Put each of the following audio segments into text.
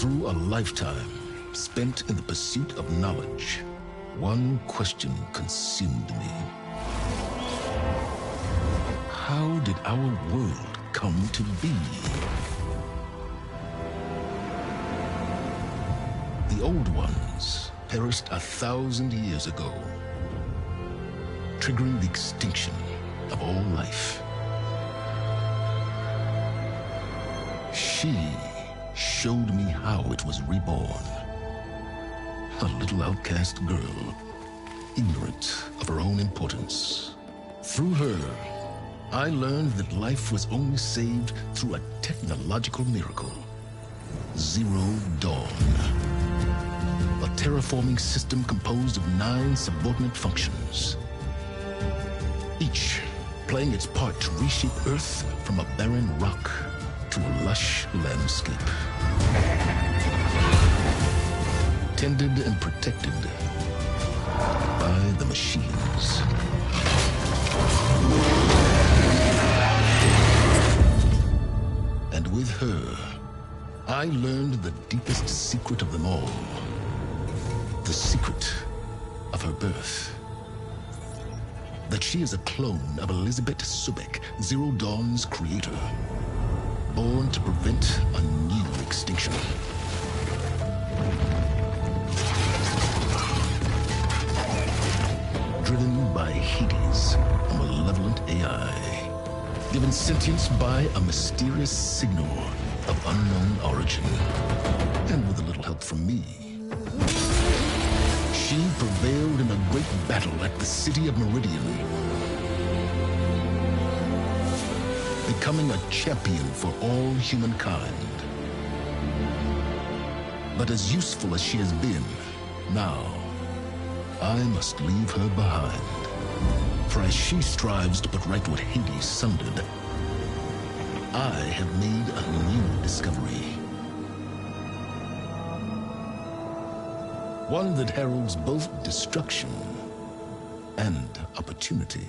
Through a lifetime spent in the pursuit of knowledge, one question consumed me. How did our world come to be? The old ones perished 1,000 years ago, triggering the extinction of all life. She showed me how it was reborn. A little outcast girl, ignorant of her own importance. Through her, I learned that life was only saved through a technological miracle. Zero Dawn. A terraforming system composed of 9 subordinate functions, each playing its part to reshape Earth from a barren rock to a lush landscape. Tended and protected by the machines. And with her, I learned the deepest secret of them all. The secret of her birth. That she is a clone of Elizabeth Subek, Zero Dawn's creator. Born to prevent a new extinction. Driven by Hades, a malevolent AI. Given sentience by a mysterious signal of unknown origin. And with a little help from me. She prevailed in a great battle at the city of Meridian. Becoming a champion for all humankind. But as useful as she has been, now, I must leave her behind. For as she strives to put right what Hades sundered, I have made a new discovery. One that heralds both destruction and opportunity.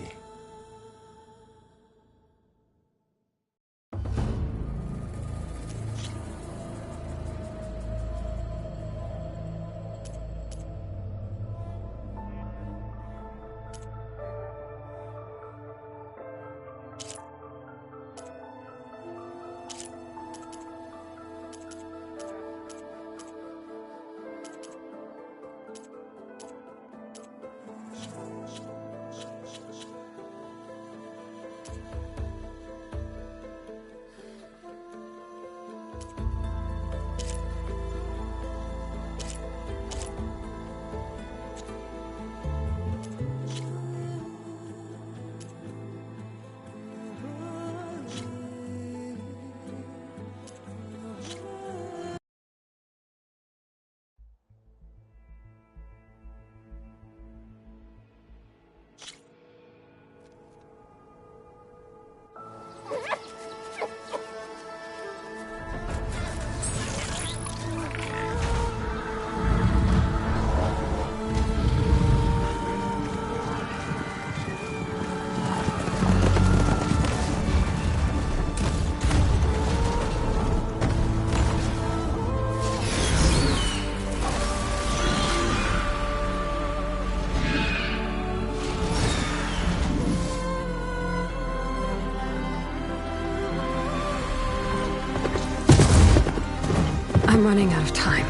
I'm running out of time,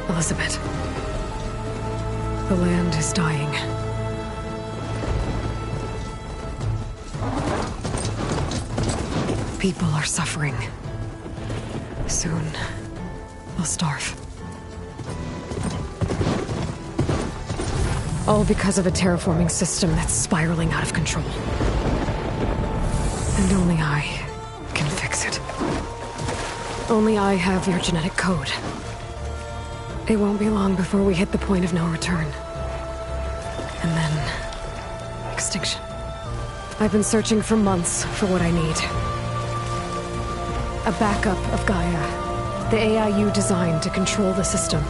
Elizabeth. The land is dying. People are suffering. Soon, they'll starve. All because of a terraforming system that's spiraling out of control. And only I can fix it. Only I have your genetic code. It won't be long before we hit the point of no return. And then... extinction. I've been searching for months for what I need. A backup of Gaia. The AI you designed to control the system.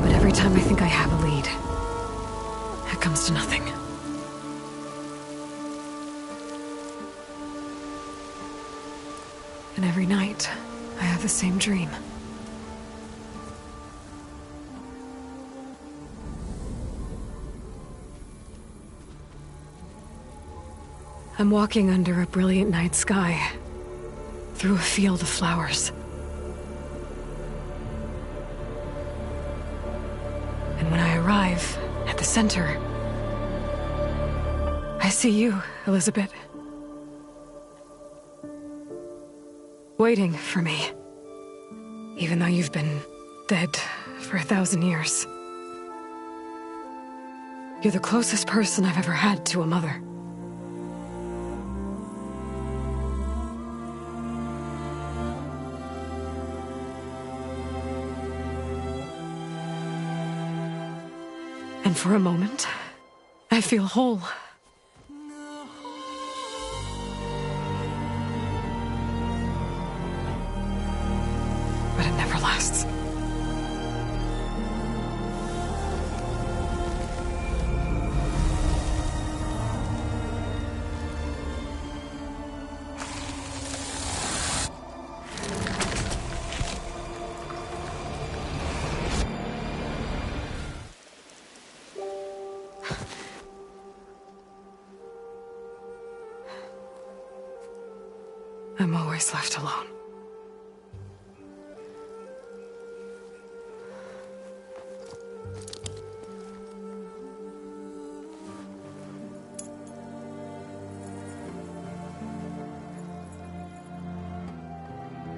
But every time I think I have a lead, it comes to nothing. the same dream. I'm walking under a brilliant night sky, through a field of flowers. And when I arrive at the center, I see you, Elizabeth. Waiting for me. Even though you've been dead for 1,000 years. You're the closest person I've ever had to a mother. And for a moment, I feel whole. But it never lasts. I'm always left alone.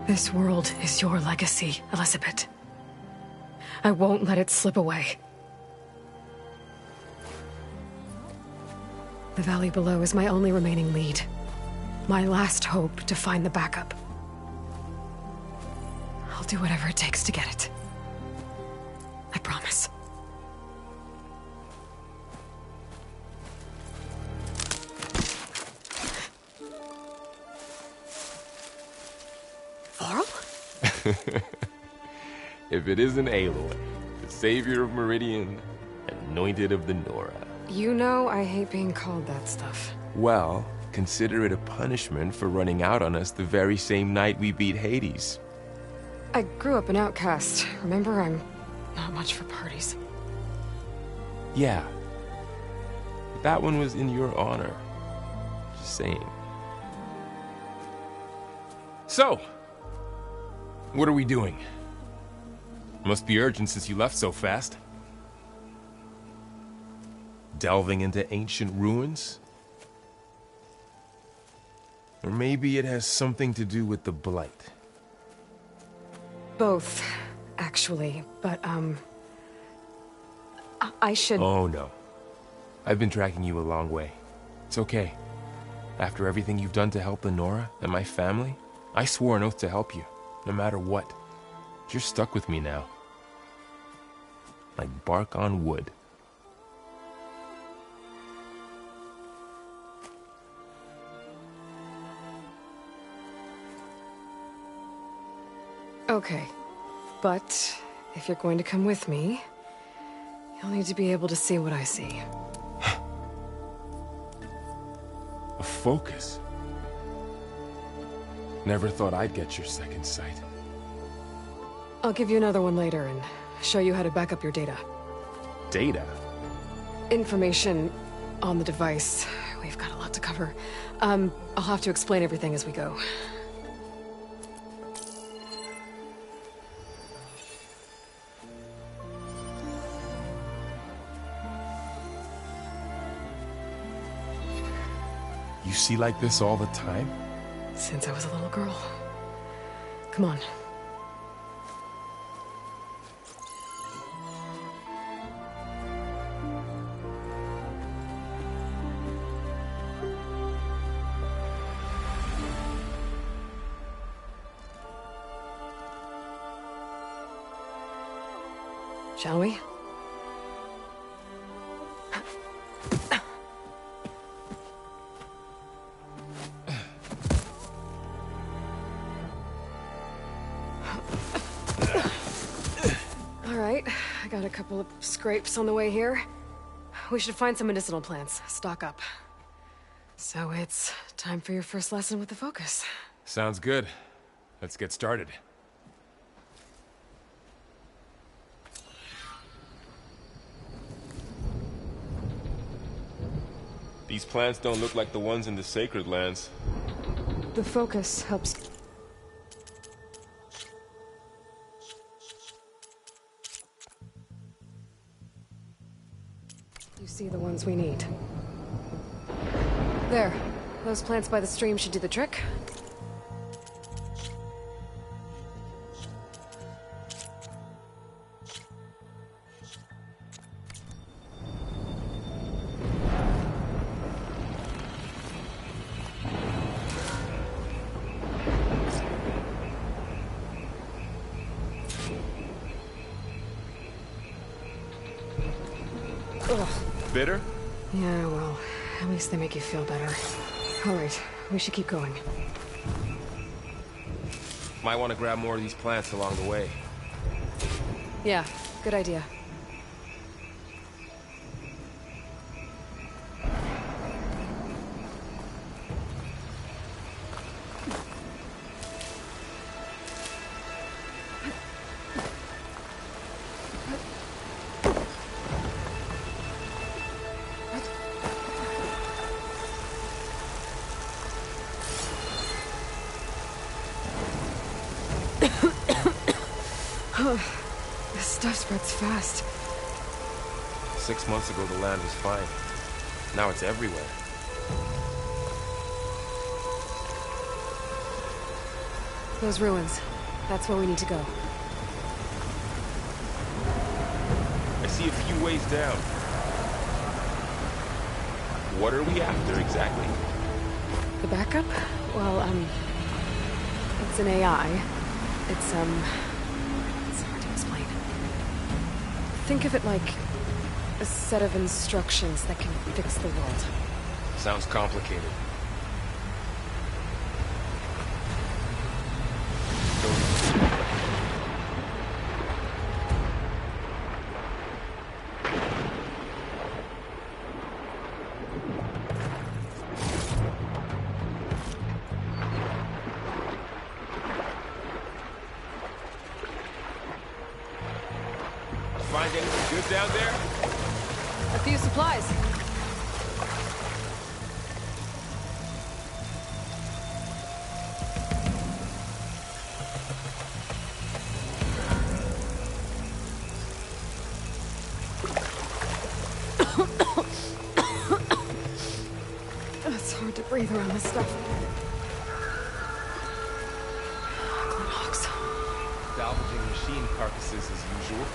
This world is your legacy, Elizabeth. I won't let it slip away. The valley below is my only remaining lead. My last hope to find the backup. I'll do whatever it takes to get it. I promise. Varl? If it isn't Aloy, the savior of Meridian, anointed of the Nora. You know I hate being called that stuff. Well, consider it a punishment for running out on us the very same night we beat Hades. I grew up an outcast. Remember, I'm not much for parties. Yeah. But that one was in your honor. Just saying. So, what are we doing? Must be urgent since you left so fast. Delving into ancient ruins? Or maybe it has something to do with the Blight. Both, actually, but, I should... Oh, no. I've been tracking you a long way. It's okay. After everything you've done to help the Nora and my family, I swore an oath to help you, no matter what. You're stuck with me now. Like bark on wood. Okay, but if you're going to come with me, you'll need to be able to see what I see. A focus? Never thought I'd get your second sight. I'll give you another one later and show you how to back up your data. Data? Information on the device. We've got a lot to cover. I'll have to explain everything as we go. You see like this all the time? Since I was a little girl. Come on. Shall we? Alright, I got a couple of scrapes on the way here. We should find some medicinal plants, stock up. So it's time for your first lesson with the Focus. Sounds good. Let's get started. These plants don't look like the ones in the sacred lands. The focus helps. You see the ones we need. There. Those plants by the stream should do the trick. Ugh. Bitter? Yeah, well, at least they make you feel better. All right, we should keep going. Might want to grab more of these plants along the way. Yeah, good idea. This stuff spreads fast. 6 months ago, the land was fine. Now it's everywhere. Those ruins. That's where we need to go. I see a few ways down. What are we after exactly? The backup? Well, it's an AI. It's hard to explain. Think of it like a set of instructions that can fix the world. Sounds complicated. Find anything good down there? A few supplies. It's hard to breathe around this stuff. Salvaging machine carcasses as usual.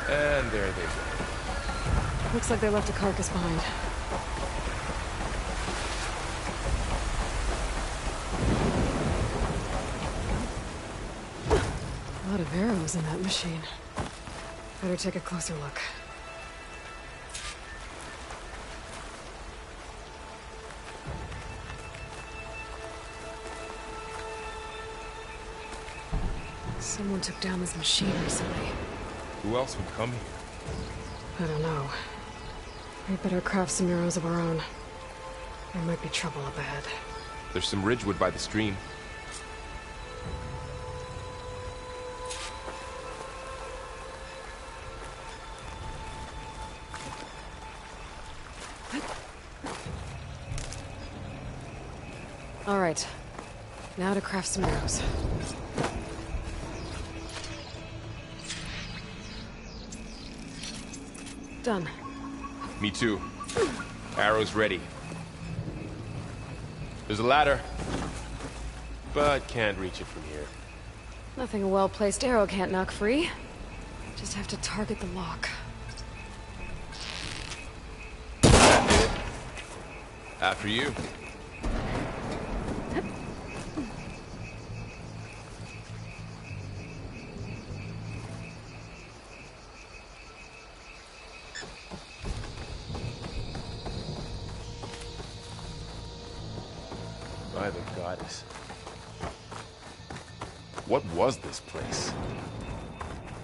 And there they go. Looks like they left a carcass behind. A lot of arrows in that machine. Better take a closer look. Someone took down this machine recently. Who else would come here? I don't know. We better craft some arrows of our own. There might be trouble up ahead. There's some ridgewood by the stream. All right. Now to craft some arrows. Done. Me too. Arrows ready. There's a ladder, but can't reach it from here. Nothing a well-placed arrow can't knock free. Just have to target the lock. After you. By the goddess. What was this place?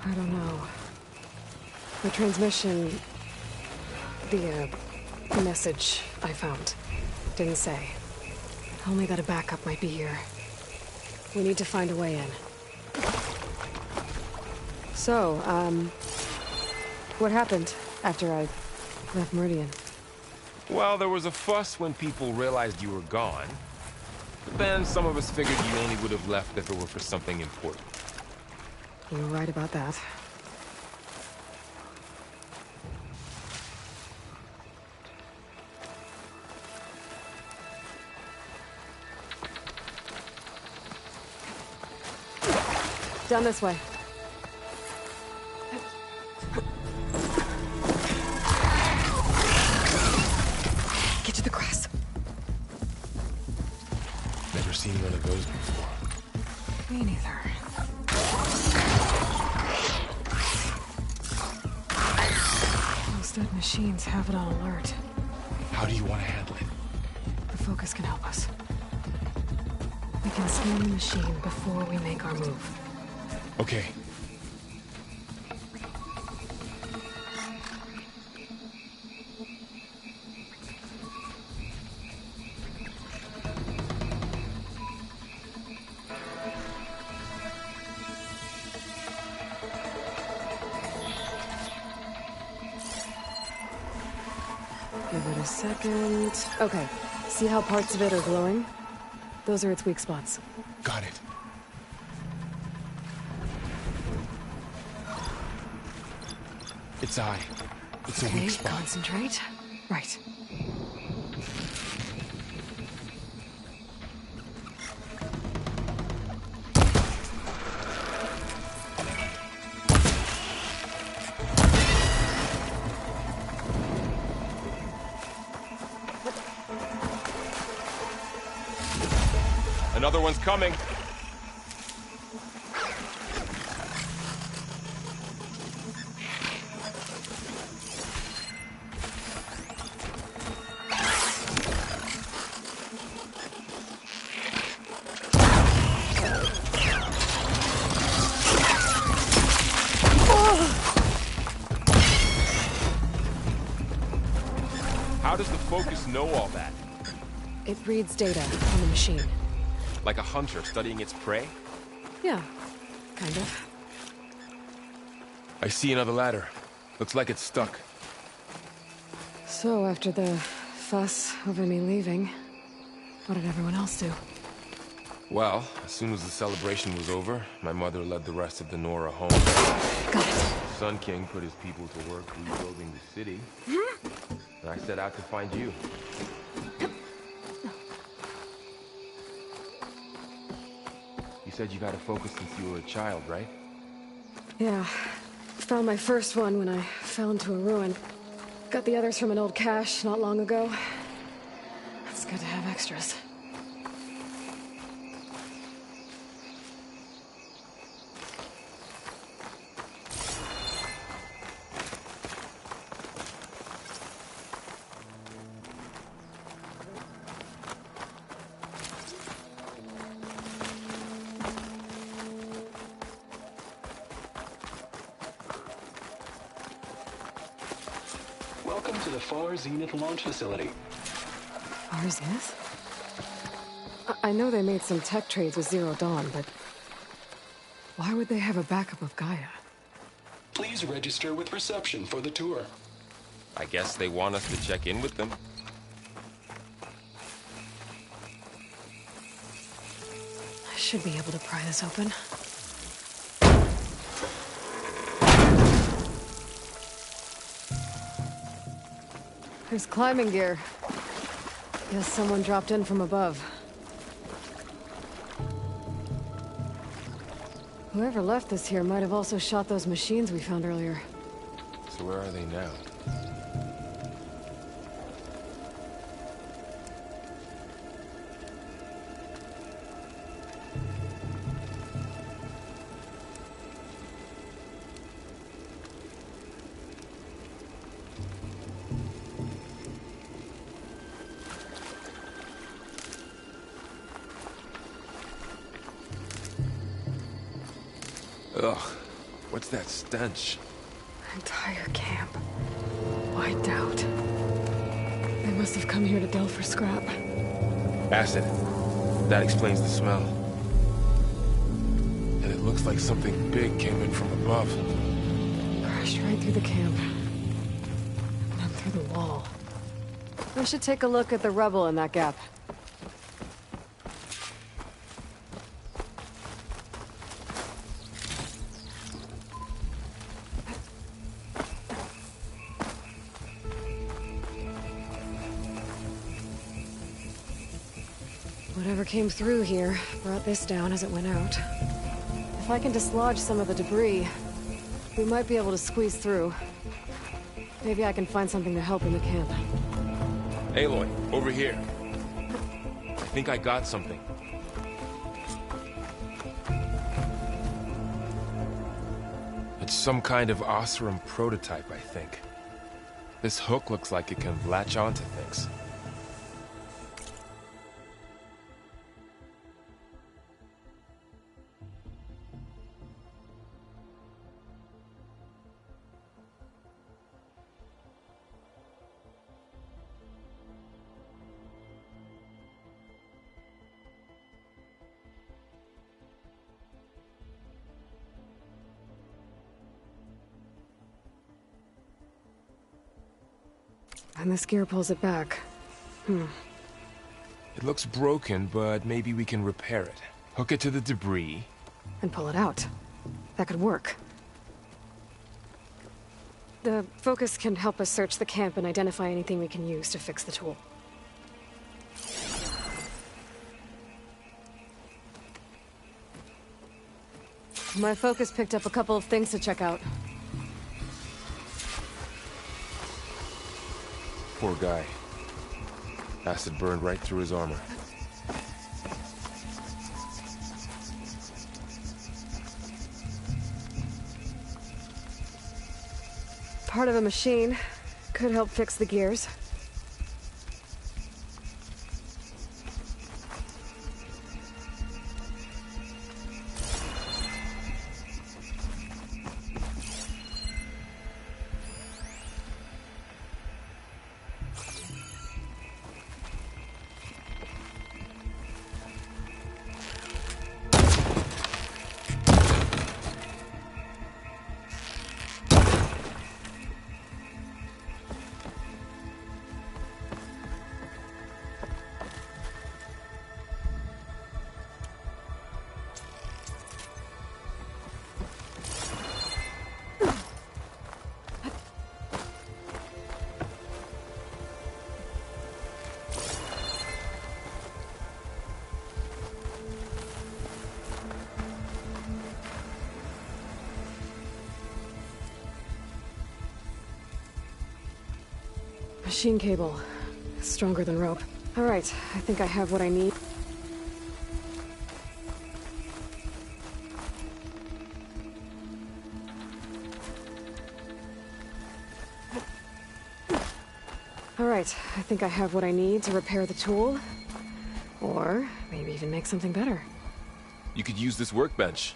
I don't know. The transmission... The message I found didn't say. Only that a backup might be here. We need to find a way in. So, what happened after I left Meridian? Well, there was a fuss when people realized you were gone. But then some of us figured you only would have left if it were for something important. You're right about that. Down this way. Get to the grass. Never seen one of those before. Me neither. Those dead machines have it on alert. How do you want to handle it? The focus can help us. We can scan the machine before we make our move. Okay. Give it a second. Okay. See how parts of it are glowing? Those are its weak spots. Got it. Its eye. It's a Okay, weak spot. concentrate. Right. Another one's coming. How does the focus know all that? It reads data on the machine. Like a hunter studying its prey? Yeah, kind of. I see another ladder. Looks like it's stuck. So, after the fuss over me leaving, what did everyone else do? Well, as soon as the celebration was over, my mother led the rest of the Nora home. Got it. Sun King put his people to work rebuilding the city. And I set out to find you. You said you've had a focus since you were a child, right? Yeah. Found my first one when I fell into a ruin. Got the others from an old cache not long ago. It's good to have extras. Welcome to the Far Zenith launch facility. Far Zenith? I know they made some tech trades with Zero Dawn, but why would they have a backup of Gaia? Please register with reception for the tour. I guess they want us to check in with them. I should be able to pry this open. There's climbing gear. Guess someone dropped in from above. Whoever left this here might have also shot those machines we found earlier. So where are they now? Ugh, what's that stench? Entire camp. Wiped out. They must have come here to delve for scrap. Acid. That explains the smell. And it looks like something big came in from above. Crashed right through the camp. And then through the wall. We should take a look at the rubble in that gap. Whatever came through here brought this down as it went out. If I can dislodge some of the debris, we might be able to squeeze through. Maybe I can find something to help in the camp. Aloy, over here. I think I got something. It's some kind of Oseram prototype, I think. This hook looks like it can latch onto things. And this gear pulls it back. It looks broken, but maybe we can repair it. Hook it to the debris. And pull it out. That could work. The focus can help us search the camp and identify anything we can use to fix the tool. My focus picked up a couple of things to check out. Poor guy. Acid burned right through his armor. Part of a machine. Could help fix the gears. Machine cable. Stronger than rope. All right, I think I have what I need. All right, I think I have what I need to repair the tool. Or maybe even make something better. You could use this workbench.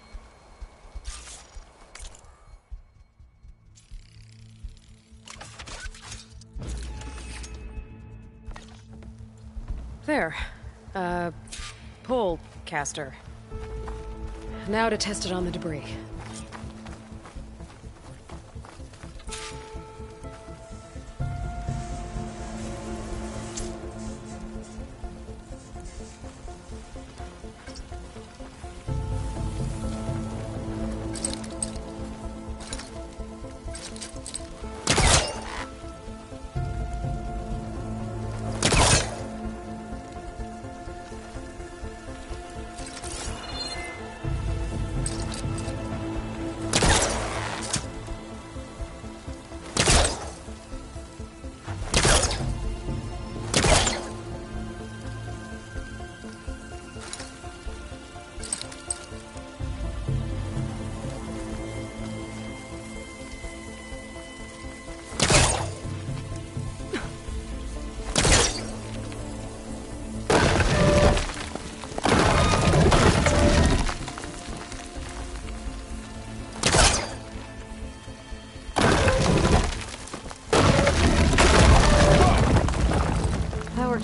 There. Pole caster. Now to test it on the debris.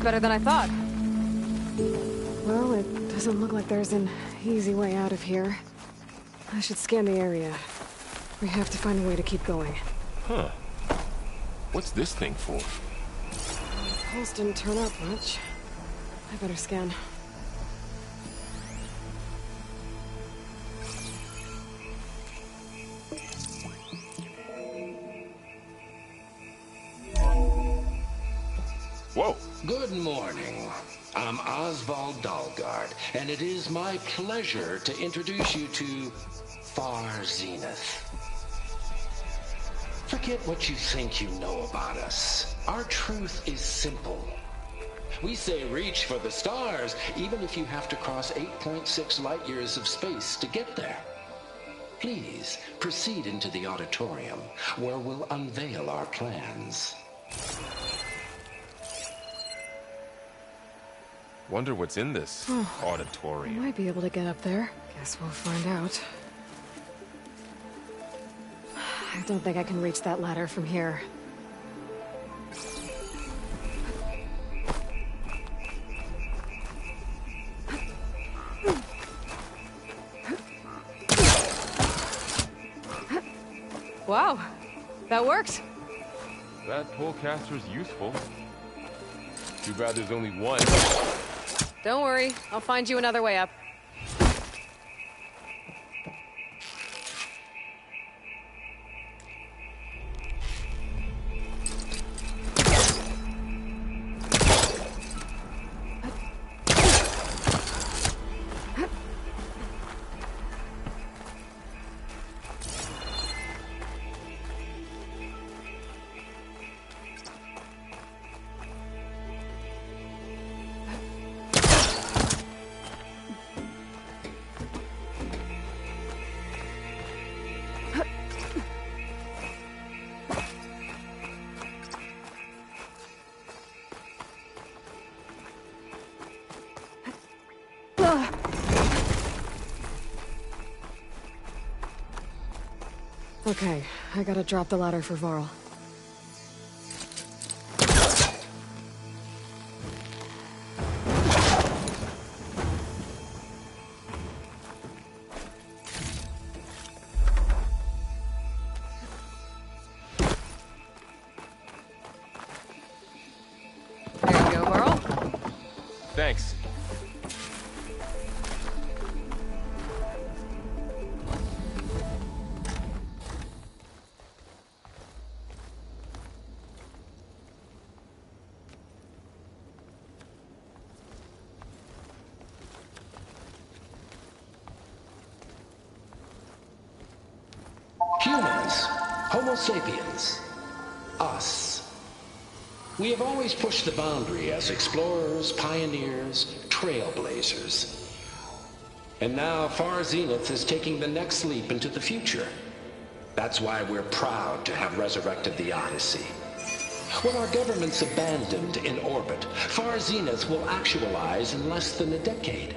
Better than I thought. Well, it doesn't look like there's an easy way out of here. I should scan the area. We have to find a way to keep going. Huh. What's this thing for? Pulse didn't turn up much. I better scan. Whoa! Good morning. I'm Oswald Dalgard, and it is my pleasure to introduce you to Far Zenith. Forget what you think you know about us. Our truth is simple. We say reach for the stars, even if you have to cross 8.6 light years of space to get there. Please proceed into the auditorium, where we'll unveil our plans. Wonder what's in this I auditorium. might be able to get up there. Guess we'll find out. I don't think I can reach that ladder from here. Wow, that worked. That polecaster's useful. Too bad there's only one. Don't worry, I'll find you another way up. Okay, I gotta drop the ladder for Varl. There you go, Varl. Thanks. Humans, Homo sapiens, us. We have always pushed the boundary as explorers, pioneers, trailblazers. And now Far Zenith is taking the next leap into the future. That's why we're proud to have resurrected the Odyssey. When our government's abandoned in orbit, Far Zenith will actualize in less than a decade.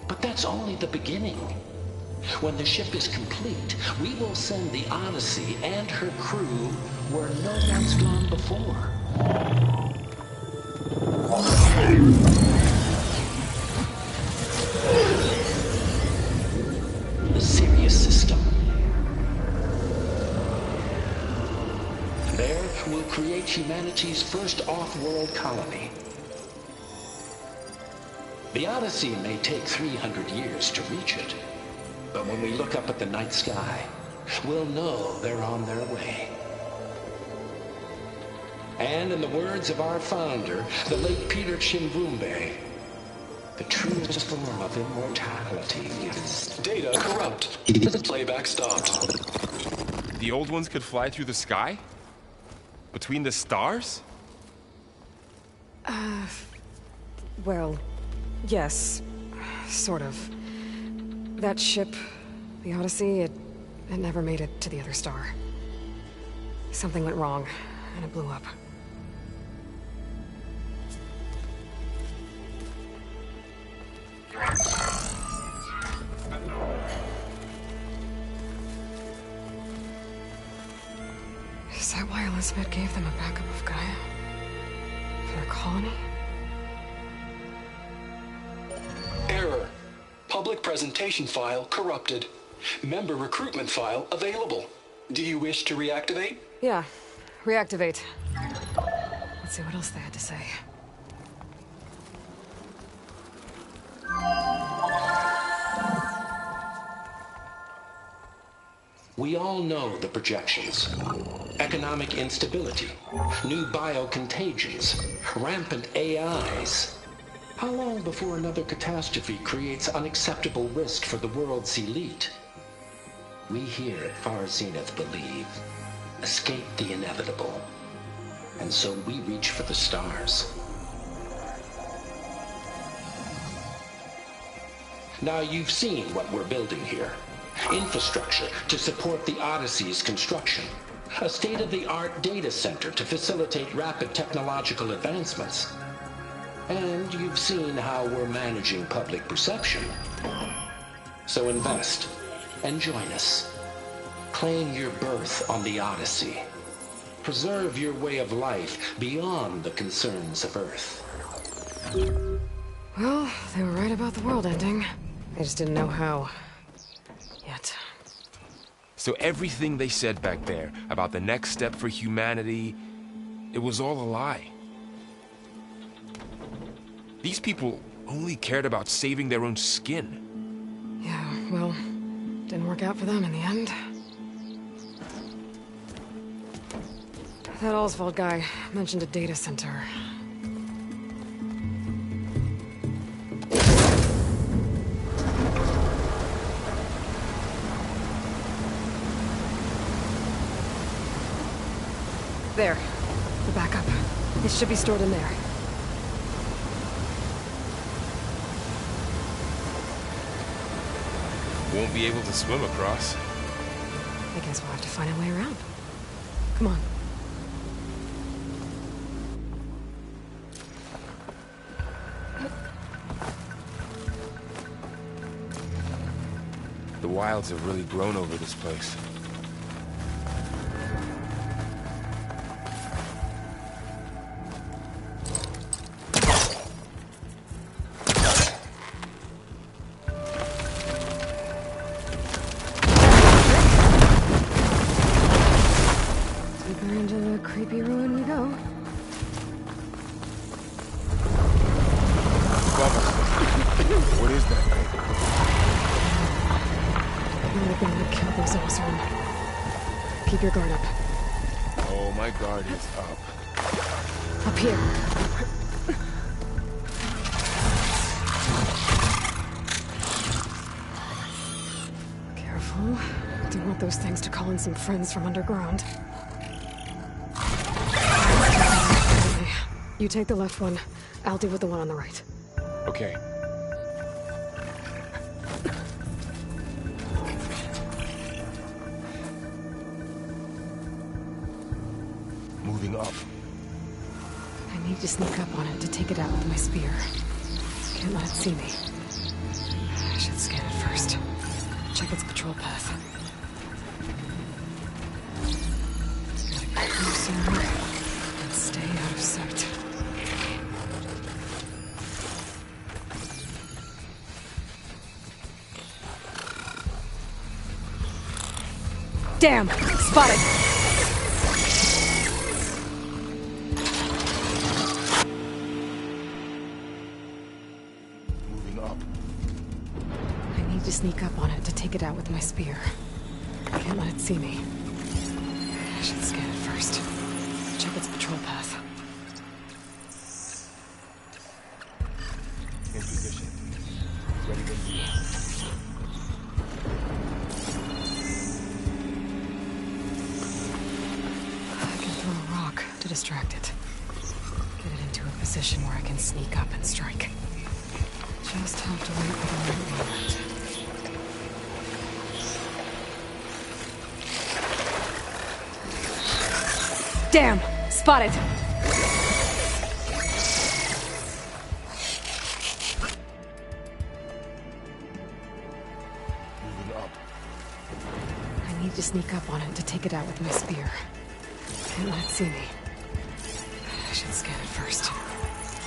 But that's only the beginning. When the ship is complete, we will send the Odyssey and her crew where no one's gone before. The Sirius system. There, we'll create humanity's first off-world colony. The Odyssey may take 300 years to reach it. But when we look up at the night sky, we'll know they're on their way. And in the words of our founder, the late Peter Chimvumbe, the truest form of immortality is... Data corrupt. Playback stopped. The old ones could fly through the sky? Between the stars? Well, yes, sort of. That ship, the Odyssey, it never made it to the other star. Something went wrong, and it blew up. Is that why Elizabeth gave them a backup of Gaia? For a colony? Error. Public presentation file corrupted. Member recruitment file available. Do you wish to reactivate? Yeah, reactivate. Let's see what else they had to say. We all know the projections. Economic instability, new biocontagions, rampant AIs. How long before another catastrophe creates unacceptable risk for the world's elite? We here at Far Zenith believe, escape the inevitable. And so we reach for the stars. Now you've seen what we're building here. Infrastructure to support the Odyssey's construction. A state-of-the-art data center to facilitate rapid technological advancements. And you've seen how we're managing public perception. So invest and join us. Claim your berth on the Odyssey. Preserve your way of life beyond the concerns of Earth. Well, they were right about the world ending. I just didn't know how. Yet. So everything they said back there about the next step for humanity, it was all a lie. These people only cared about saving their own skin. Yeah, well, didn't work out for them in the end. That Oswald guy mentioned a data center. There. The backup. It should be stored in there. Won't be able to swim across. I guess we'll have to find a way around. Come on. The wilds have really grown over this place. Deeper into the creepy ruin we go. What is that thing? Might have been what killed those Osram. Keep your guard up. Oh, my guard is up. Up here. Careful. Don't want those things to call in some friends from underground. You take the left one. I'll deal with the one on the right. Okay. Moving up. I need to sneak up on it to take it out with my spear. Can't let it see me. I should scan it first. Check its patrol path. Gotta get closer and stay out of sight. Damn! Spotted! To sneak up on it to take it out with my spear. Can't let it see me. I should scan it first. Check its patrol path. In position. Ready when you are. I can throw a rock to distract it. Get it into a position where I can sneak up and strike. Just have to wait for the right moment. Damn! Spotted! Moving up. I need to sneak up on it to take it out with my spear. Can't let it see me. I should scan it first.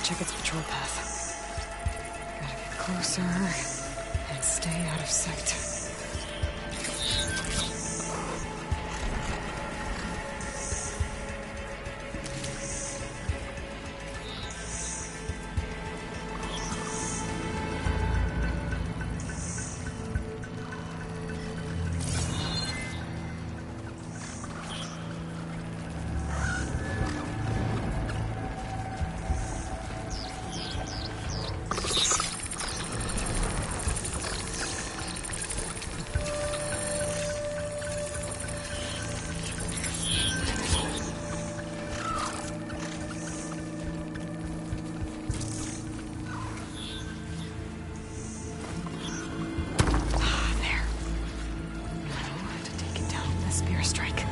Check its patrol path. Gotta get closer and stay out of sight. spear strike.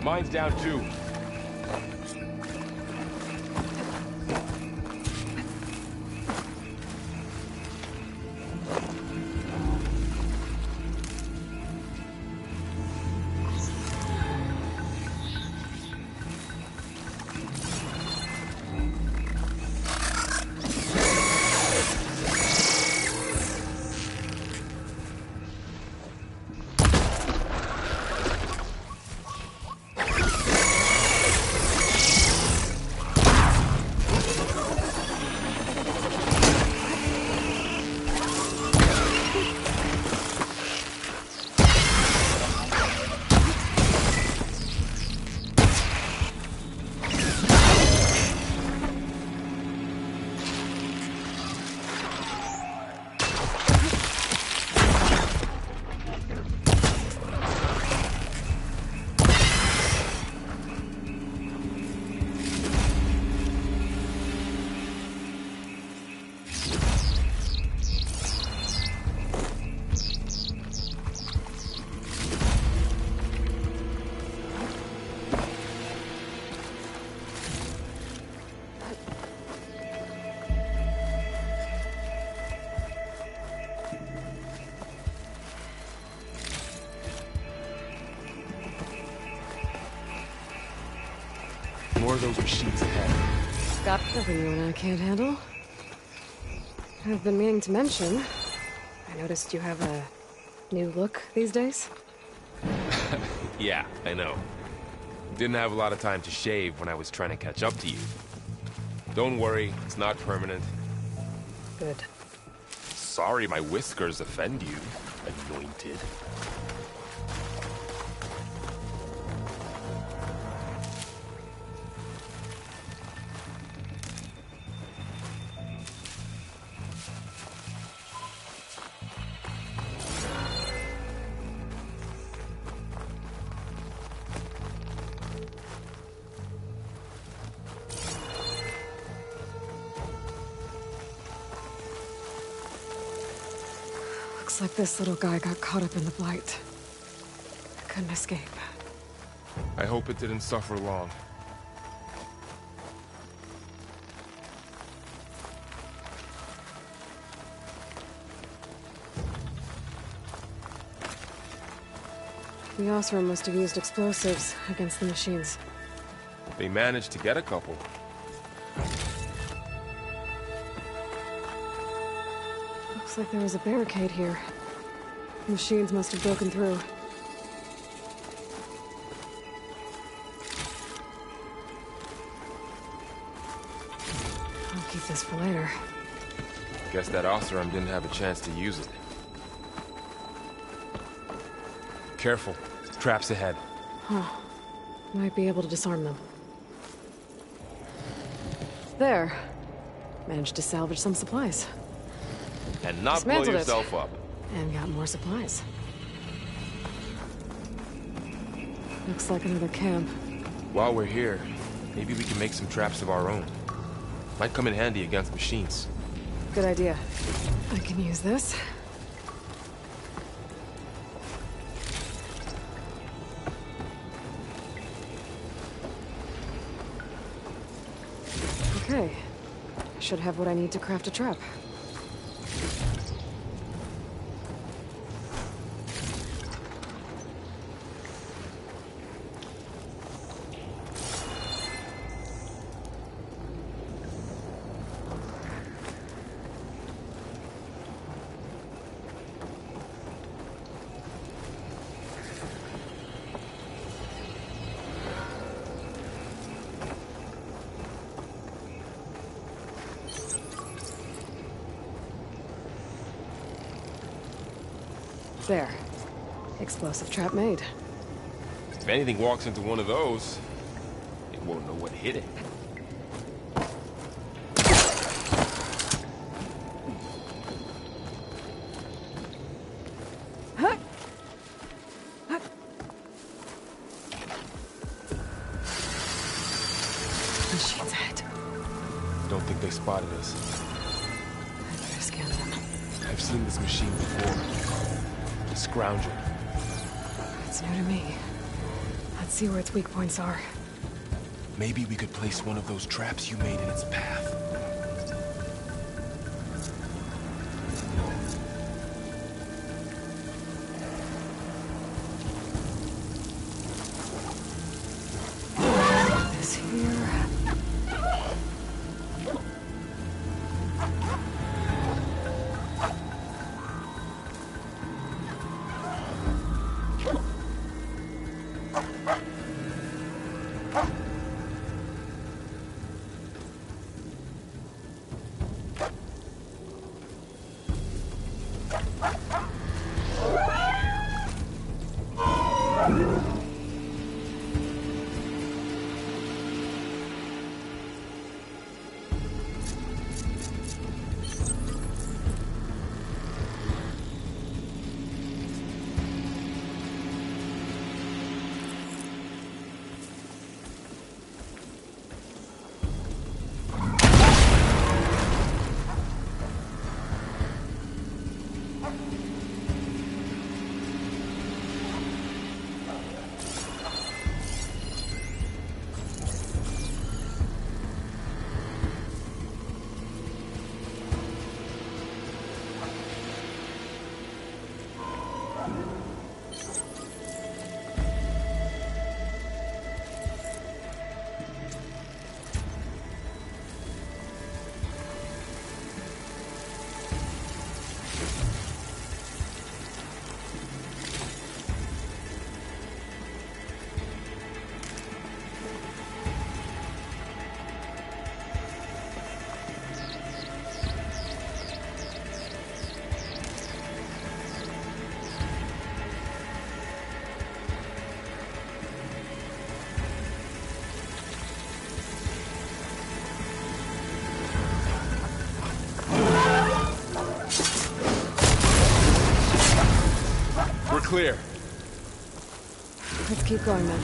Mine's down too. More of those machines ahead. Got nothing you and I can't handle. I've been meaning to mention, I noticed you have a new look these days. Yeah, I know. Didn't have a lot of time to shave when I was trying to catch up to you. Don't worry, it's not permanent. Good. Sorry my whiskers offend you, anointed. Looks like this little guy got caught up in the blight. Couldn't escape. I hope it didn't suffer long. The Osram must have used explosives against the machines. They managed to get a couple. Looks like there was a barricade here. Machines must have broken through. I'll keep this for later. Guess that Oseram didn't have a chance to use it. Careful. Traps ahead. Huh. Might be able to disarm them. There. Managed to salvage some supplies. And not blow Dismantled it. yourself up. And got more supplies. Looks like another camp. While we're here, maybe we can make some traps of our own. Might come in handy against machines. Good idea. I can use this. Okay. I should have what I need to craft a trap. There. Explosive trap made. If anything walks into one of those, it won't know what hit it. Machine's ahead. Don't think they spotted us. I better scan them. I've seen this machine before. The Scrounger. It's new to me. Let's see where its weak points are. Maybe we could place one of those traps you made in its path. This here. Clear. Let's keep going then.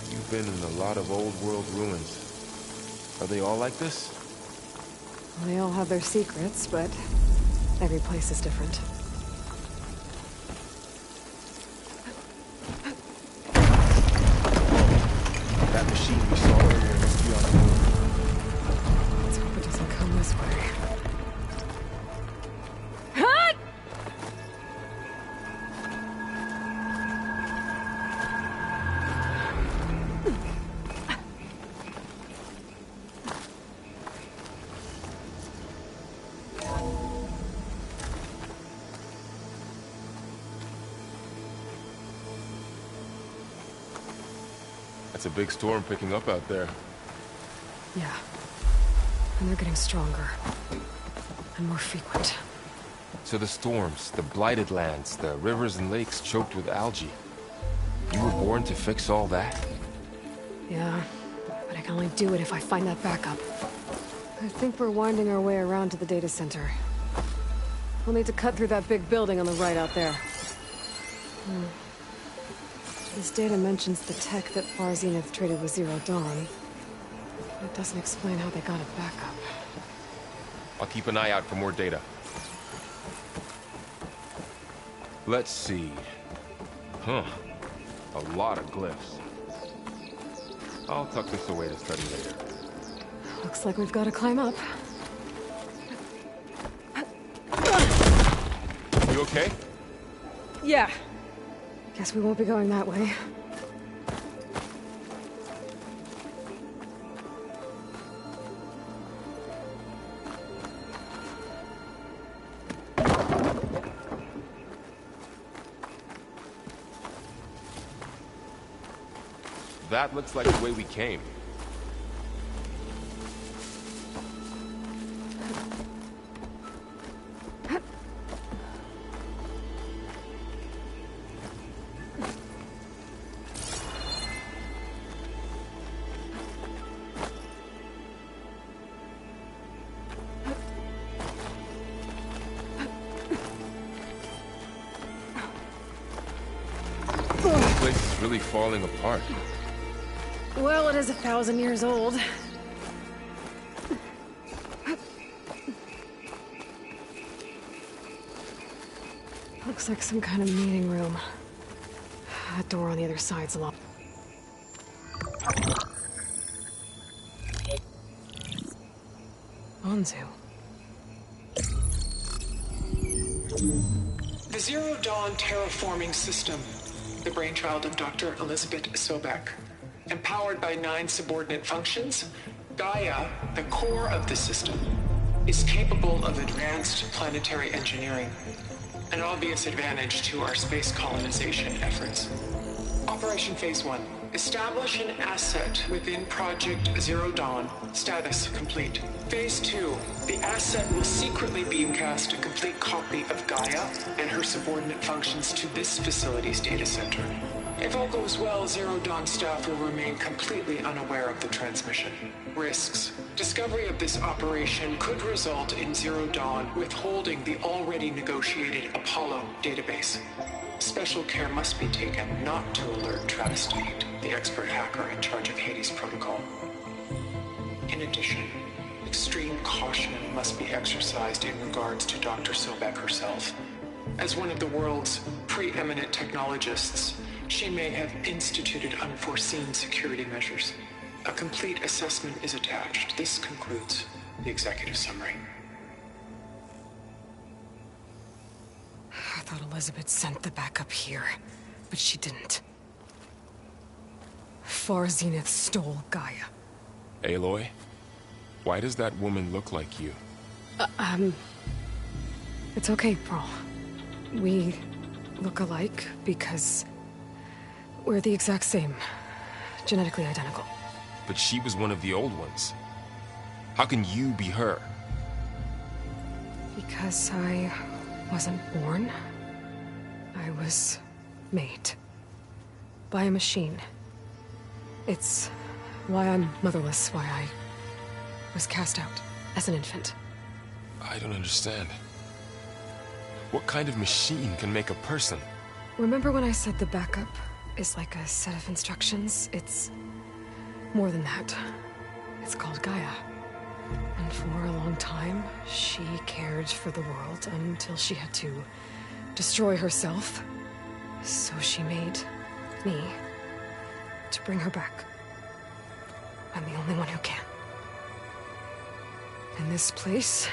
You've been in a lot of old world ruins. Are they all like this? They all have their secrets, but every place is different. That machine we saw earlier must be on the move. Let's hope it doesn't come this way. That's a big storm picking up out there. Yeah. And they're getting stronger. And more frequent. So the storms, the blighted lands, the rivers and lakes choked with algae. You were born to fix all that? Yeah, but I can only do it if I find that backup. I think we're winding our way around to the data center. We'll need to cut through that big building on the right out there. This data mentions the tech that Far Zenith traded with Zero Dawn. It doesn't explain how they got it back up. I'll keep an eye out for more data. Let's see. Huh. A lot of glyphs. I'll tuck this away to study later. Looks like we've got to climb up. You okay? Yeah. Guess we won't be going that way. That looks like the way we came. This place is really falling apart. Well, it is 1,000 years old. Looks like some kind of meeting room. That door on the other side's locked. Anzu. The Zero Dawn terraforming system, the brainchild of Dr. Elizabeth Sobek. Empowered by 9 subordinate functions, Gaia, the core of the system, is capable of advanced planetary engineering, an obvious advantage to our space colonization efforts. Operation Phase 1. Establish an asset within Project Zero Dawn. Status complete. Phase 2. The asset will secretly beamcast a complete copy of Gaia and her subordinate functions to this facility's data center. If all goes well, Zero Dawn staff will remain completely unaware of the transmission. Risks. Discovery of this operation could result in Zero Dawn withholding the already negotiated Apollo database. Special care must be taken not to alert Travis Tate, the expert hacker in charge of Hades Protocol. In addition, extreme caution must be exercised in regards to Dr. Sobek herself. As one of the world's preeminent technologists, she may have instituted unforeseen security measures. A complete assessment is attached. This concludes the executive summary. I thought Elizabeth sent the backup here, but she didn't. Far Zenith stole Gaia. Aloy? Why does that woman look like you? It's okay, Pearl. We look alike because we're the exact same. Genetically identical. But she was one of the old ones. How can you be her? Because I wasn't born. I was made. By a machine. It's why I'm motherless, why I was cast out as an infant. I don't understand. What kind of machine can make a person? Remember when I said the backup is like a set of instructions? It's more than that. It's called Gaia. And for a long time, she cared for the world until she had to destroy herself. So she made me to bring her back. I'm the only one who can. And this place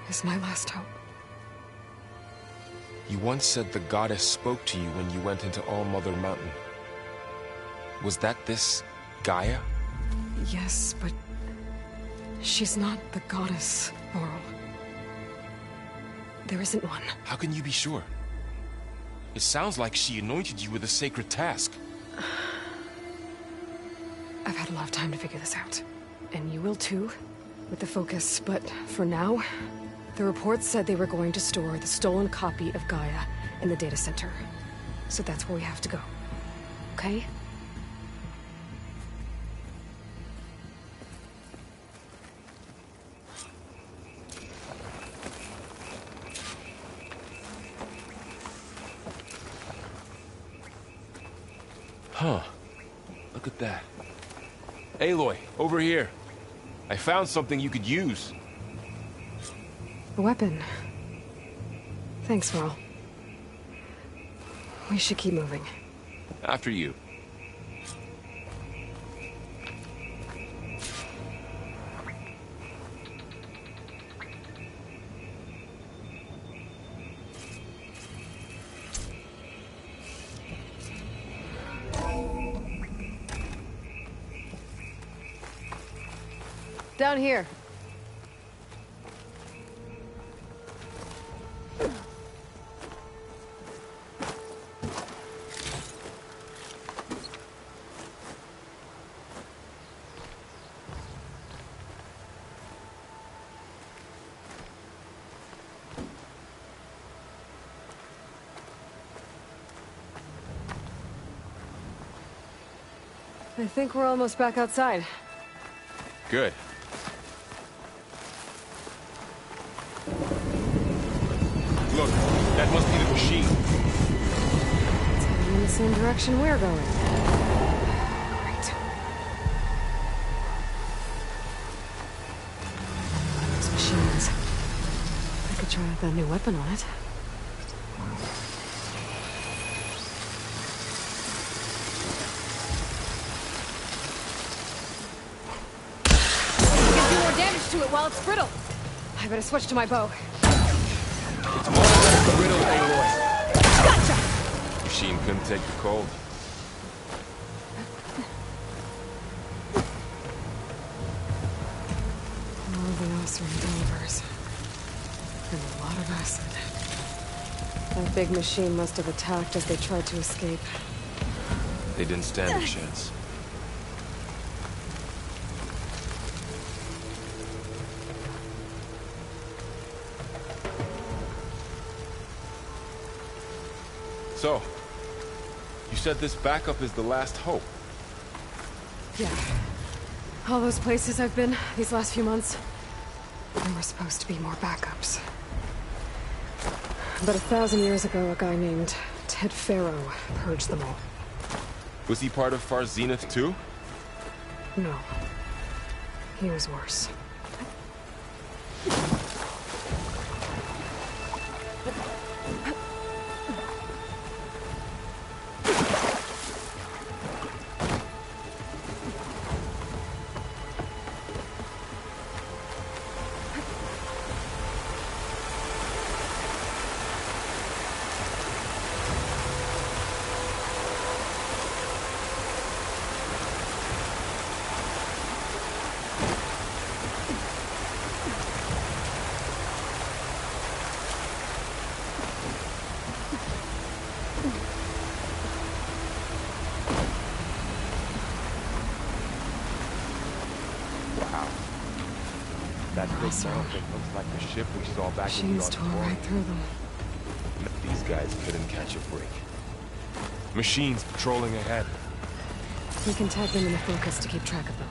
is my last hope. You once said the goddess spoke to you when you went into All-Mother Mountain. Was that this Gaia? Yes, but she's not the goddess, Laurel. There isn't one. How can you be sure? It sounds like she anointed you with a sacred task. I've had a lot of time to figure this out. And you will too, with the focus. But for now, the reports said they were going to store the stolen copy of Gaia in the data center. So that's where we have to go. Okay? Huh. Look at that. Aloy, over here. I found something you could use. A weapon. Thanks, Merle. We should keep moving. After you. Down here. I think we're almost back outside. Good. Look, that must be the machine. It's heading in the same direction we're going. Great. Those machines. I could try out that new weapon on it. To it while it's brittle. I better switch to my bow. It's more than brittle, Aloy. Gotcha! Machine couldn't take the cold. All the Oseram delivers. And a lot of acid. That big machine must have attacked as they tried to escape. They didn't stand a chance. So, you said this backup is the last hope. Yeah. All those places I've been these last few months, there were supposed to be more backups. But 1,000 years ago, a guy named Ted Faro purged them all. Was he part of Far Zenith too? No. He was worse. That big metal thing looks like the ship we saw back in the Machines tore right through them. These guys couldn't catch a break. Machines patrolling ahead. We can tag them in the focus to keep track of them.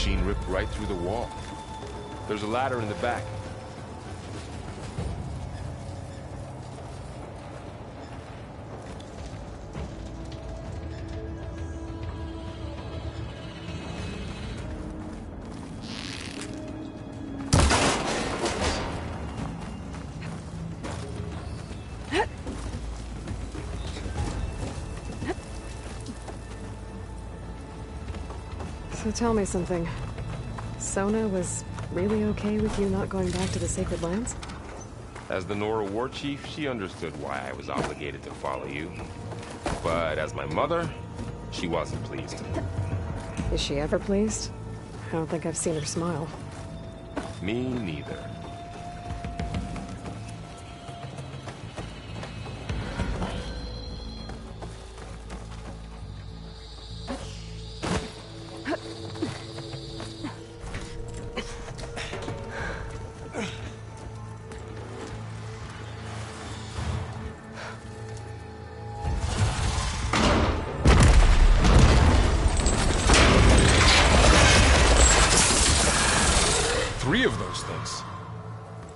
machine ripped right through the wall. There's a ladder in the back. So tell me something. Sona was really okay with you not going back to the Sacred Lands? As the Nora war chief, she understood why I was obligated to follow you. But as my mother, she wasn't pleased. Is she ever pleased? I don't think I've seen her smile. Me neither. Three of those things.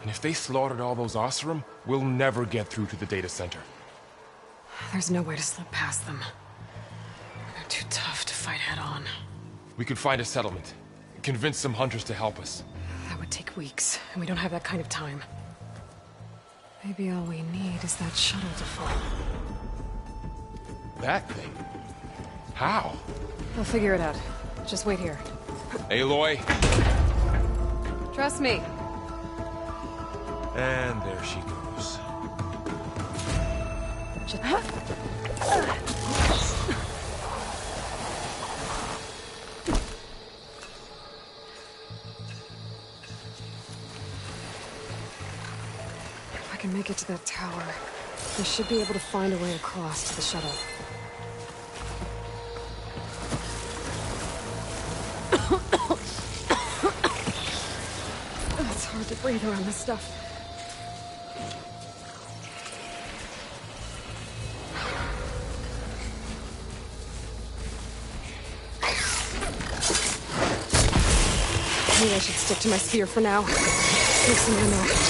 And if they slaughtered all those Oseram, we'll never get through to the data center. There's no way to slip past them. They're too tough to fight head-on. We could find a settlement. Convince some hunters to help us. That would take weeks, and we don't have that kind of time. Maybe all we need is that shuttle to fall. That thing? How? I'll figure it out. Just wait here. Aloy. Trust me. And there she goes. If I can make it to that tower, I should be able to find a way across to the shuttle. It's hard to breathe around this stuff. Maybe I should stick to my spear for now. Take some ammo.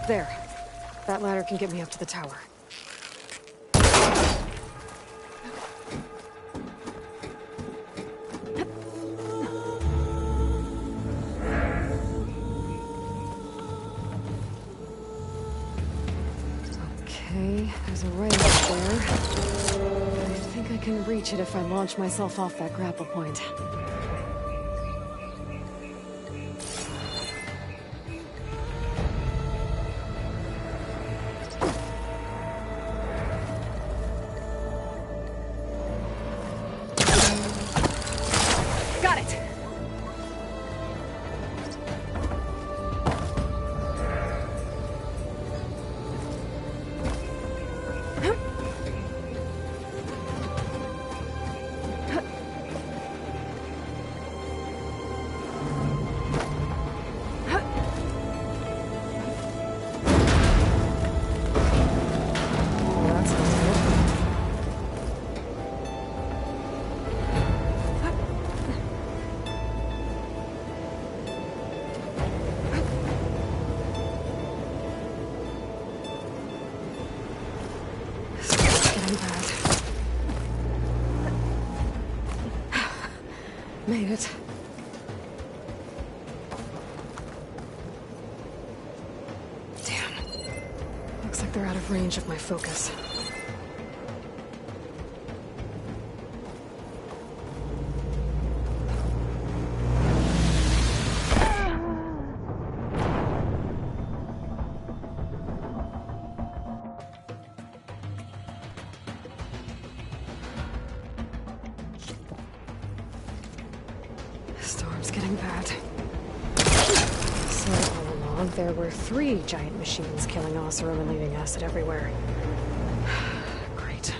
There. That ladder can get me up to the tower. Okay, there's a rail up there. I think I can reach it if I launch myself off that grapple point. Made it. Damn. Looks like they're out of range of my focus. Storm's getting bad. So all along, there were 3 giant machines killing Oseram and leaving acid everywhere. Great.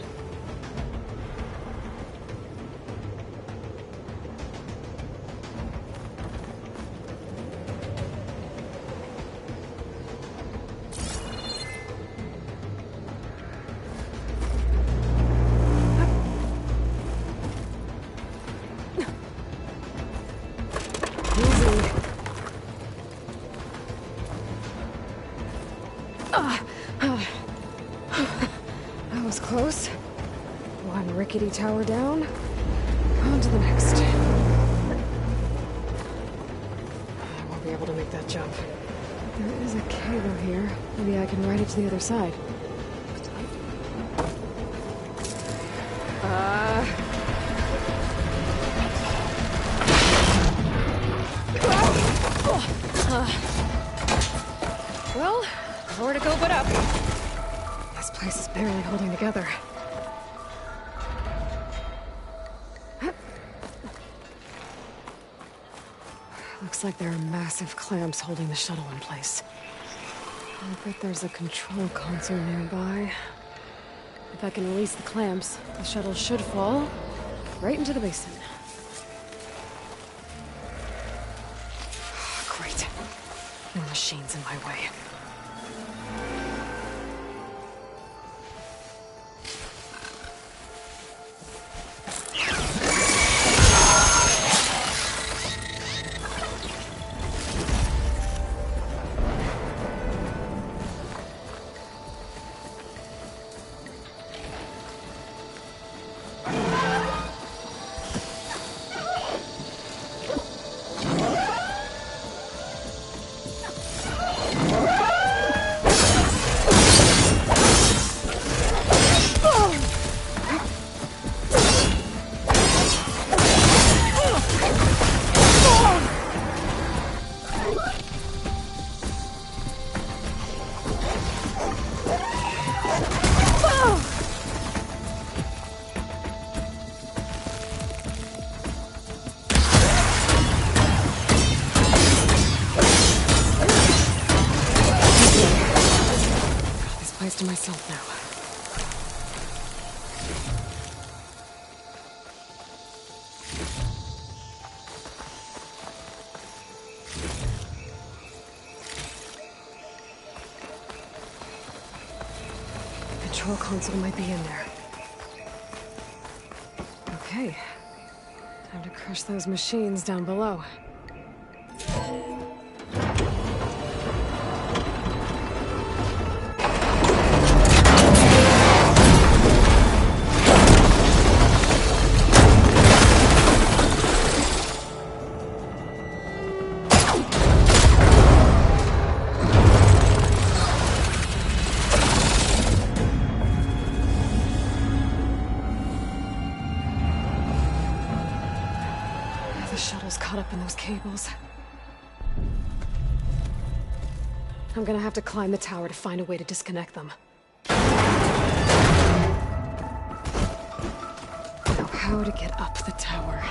That was close. One rickety tower down. On to the next. I won't be able to make that jump. There is a cable here. Maybe I can ride it to the other side. Well, nowhere to go but up. This place is barely holding together. Looks like there are massive clamps holding the shuttle in place. I bet there's a control console nearby. If I can release the clamps, the shuttle should fall right into the basin. Great. More machines in my way. To myself now. Control console might be in there. Okay. Time to crush those machines down below. The shuttle's caught up in those cables. I'm gonna have to climb the tower to find a way to disconnect them. Now, how to get up the tower?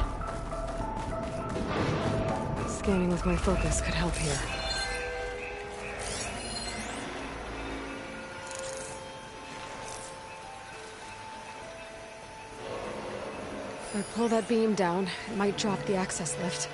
Scanning with my focus could help here. If I pull that beam down, it might drop the access lift.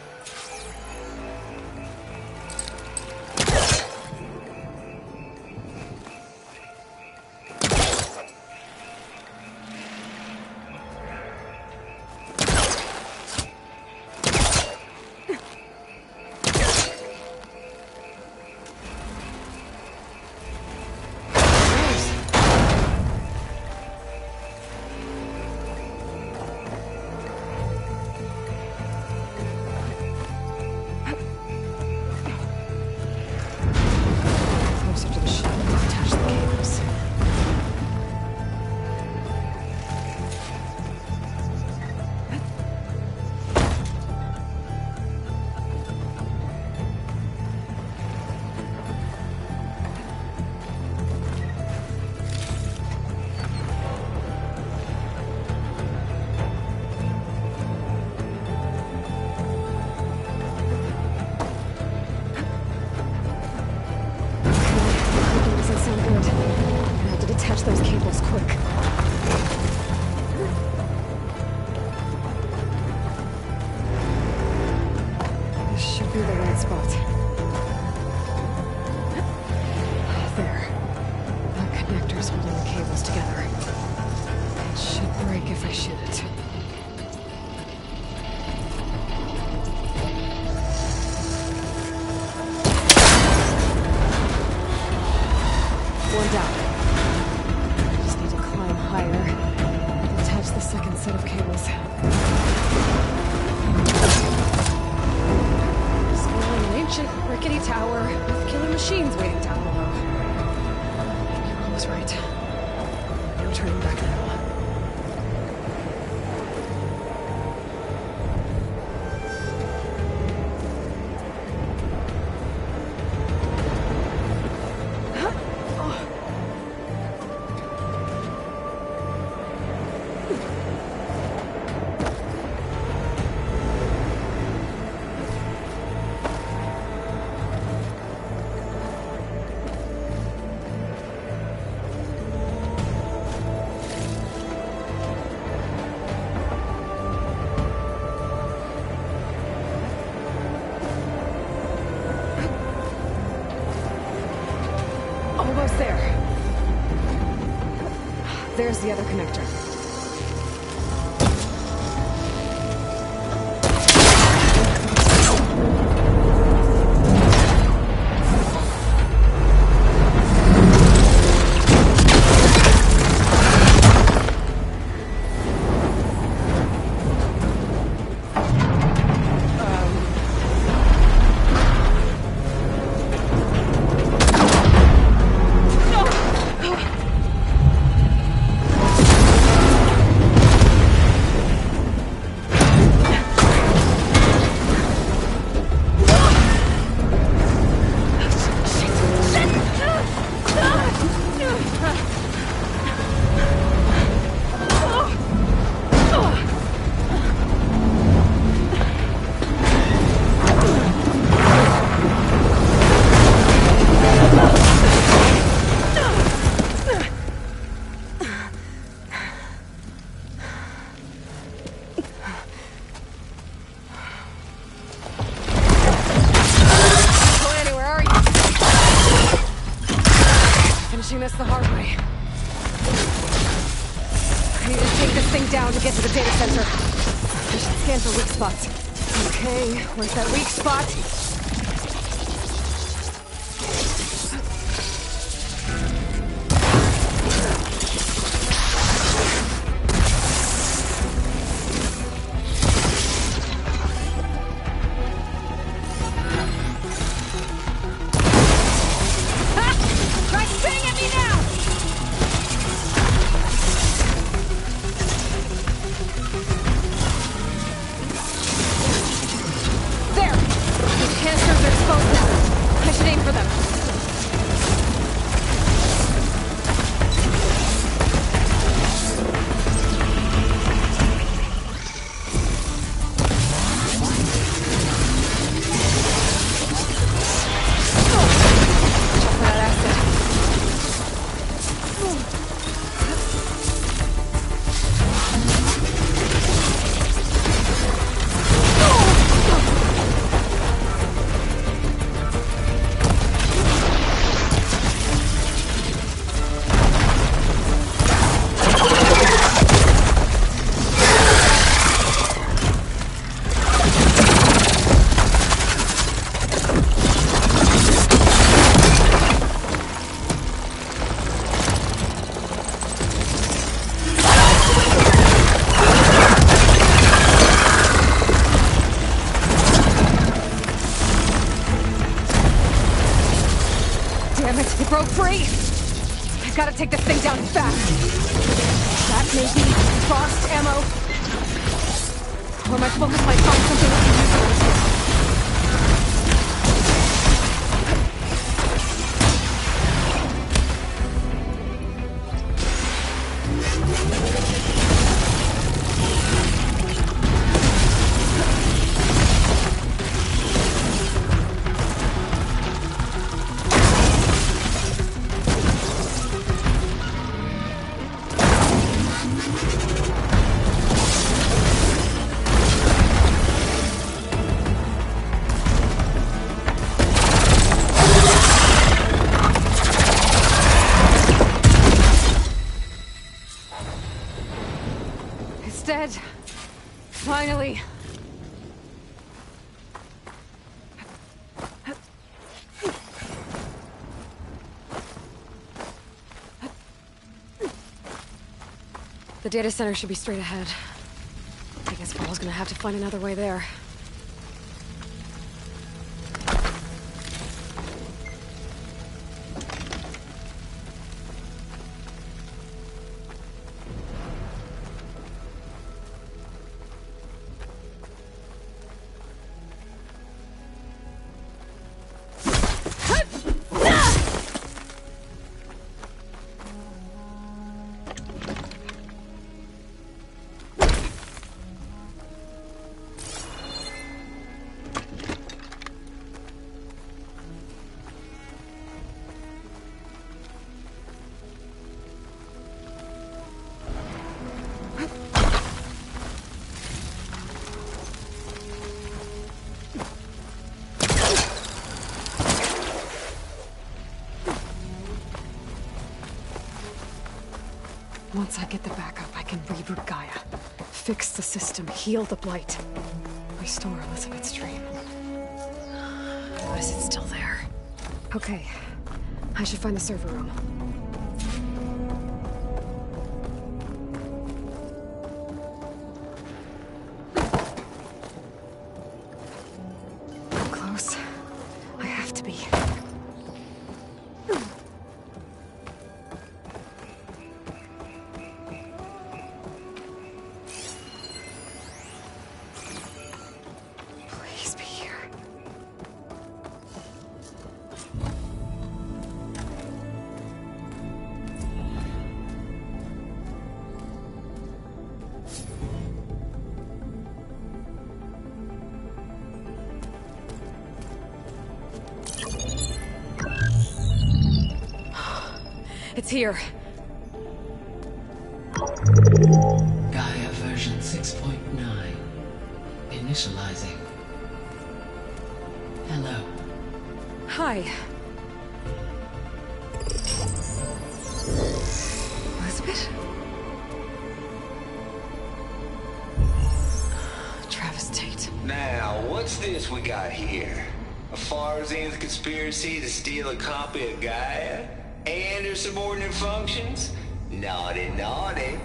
Shit. One down. I just need to climb higher and attach the second set of cables. Scaling an ancient, rickety tower with killer machines waiting down below. I was right. No turning back now. Almost there. There's the other connector. Finishing this the hard way. I need to take this thing down to get to the data center. I should scan for weak spots. Okay, where's that weak spot? Broke free! I've got to take this thing down fast. That may be frost ammo. Or my focus might find something I can use around here. dead. Finally. The data center should be straight ahead. I guess Paul's gonna have to find another way there. Once I get the backup, I can reboot Gaia, fix the system, heal the Blight, restore Elizabeth's dream. But is it still there? Okay, I should find the server room. I'm close. I have to be. It's here. Gaia version 6.9. Initializing. Hello. Hi. Elizabeth? Travis Tate. Now, what's this we got here? A Farzine's conspiracy to steal a copy of Gaia? And her subordinate functions? Naughty, naughty.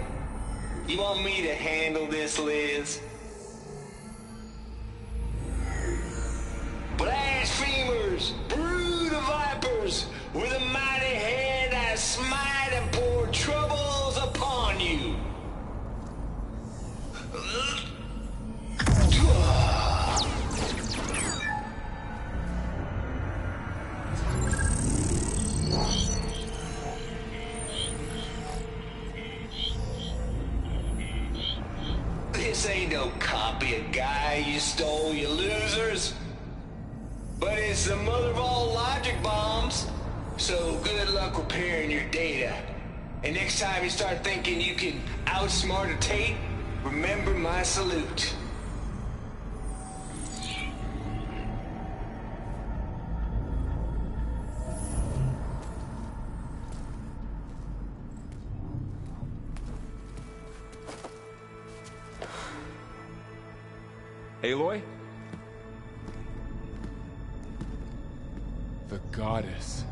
You want me to handle this, Liz? Blasphemers! Brood of vipers! With a mighty hand I smite and pour troubles upon you! This ain't no copy of Gaia you stole, you losers. But it's the mother of all logic bombs. So good luck repairing your data. And next time you start thinking you can outsmart a Tate, remember my salute. Aloy? The goddess.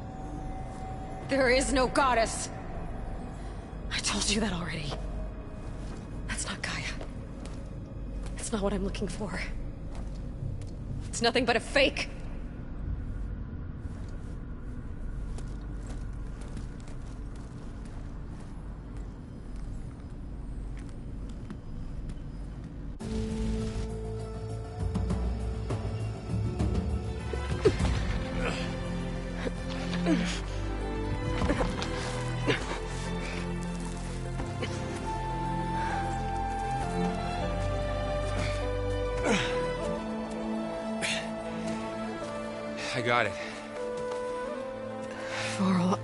There is no goddess! I told you that already. That's not Gaia. It's not what I'm looking for. It's nothing but a fake. I got it. Varl,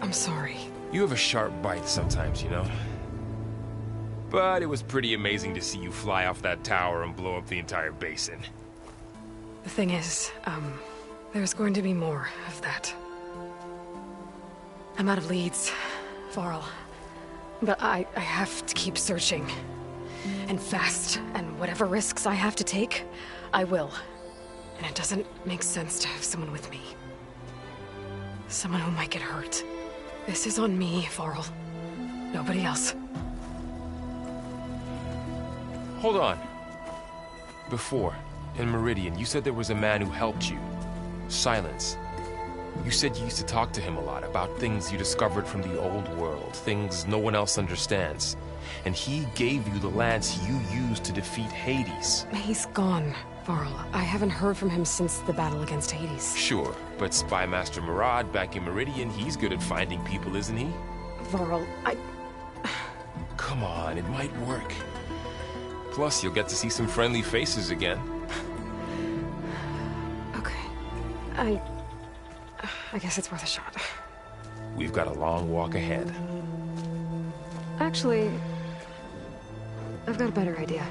I'm sorry. You have a sharp bite sometimes, you know? But it was pretty amazing to see you fly off that tower and blow up the entire basin. The thing is, there's going to be more of that. I'm out of leads, Varl. But I have to keep searching. And fast. And whatever risks I have to take, I will. And it doesn't make sense to have someone with me. Someone who might get hurt. This is on me, Varl. Nobody else. Hold on. Before, in Meridian, you said there was a man who helped you. Silence. You said you used to talk to him a lot about things you discovered from the old world, things no one else understands. And he gave you the lance you used to defeat Hades. He's gone, Varl. I haven't heard from him since the battle against Hades. Sure, but Spy Master Murad back in Meridian, he's good at finding people, isn't he? Varl, Come on, it might work. Plus, you'll get to see some friendly faces again. Okay. I guess it's worth a shot. We've got a long walk ahead. Actually, I've got a better idea.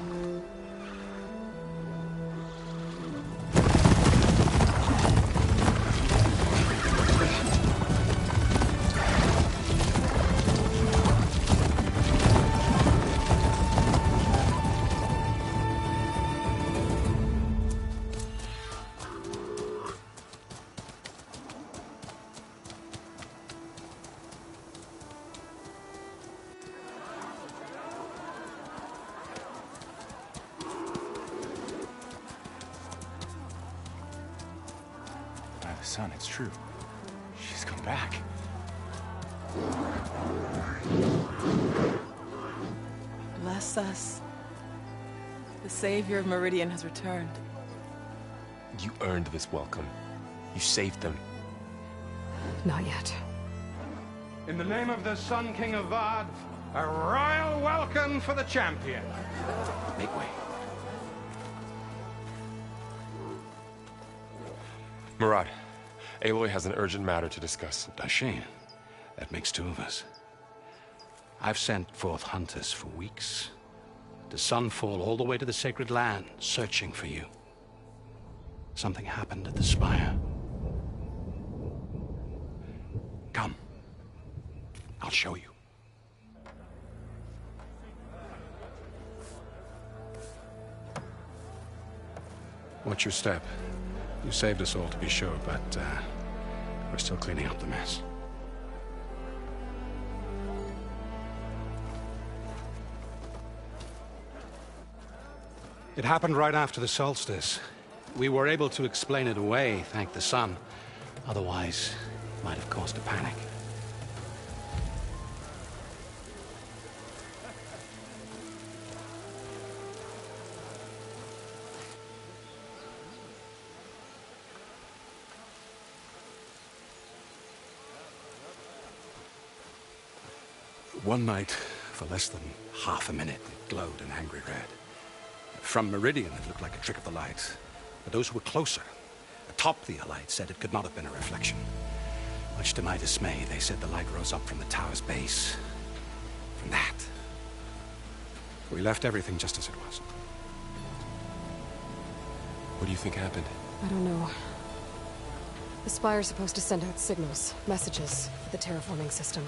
Son, it's true. She's come back. Bless us. The savior of Meridian has returned. You earned this welcome. You saved them. Not yet. In the name of the Sun King of Vard, a royal welcome for the champion. Make way. Murad, Aloy has an urgent matter to discuss. Does she? That makes two of us. I've sent forth hunters for weeks. To Sunfall, all the way to the Sacred Land, searching for you. Something happened at the Spire. Come. I'll show you. Watch your step. You saved us all, to be sure, but we're still cleaning up the mess. It happened right after the solstice. We were able to explain it away, thank the sun. Otherwise, it might have caused a panic. One night, for less than half a minute, it glowed an angry red. From Meridian, it looked like a trick of the light. But those who were closer, atop the light, said it could not have been a reflection. Much to my dismay, they said the light rose up from the tower's base. From that. We left everything just as it was. What do you think happened? I don't know. The Spire's supposed to send out signals, messages, for the terraforming system.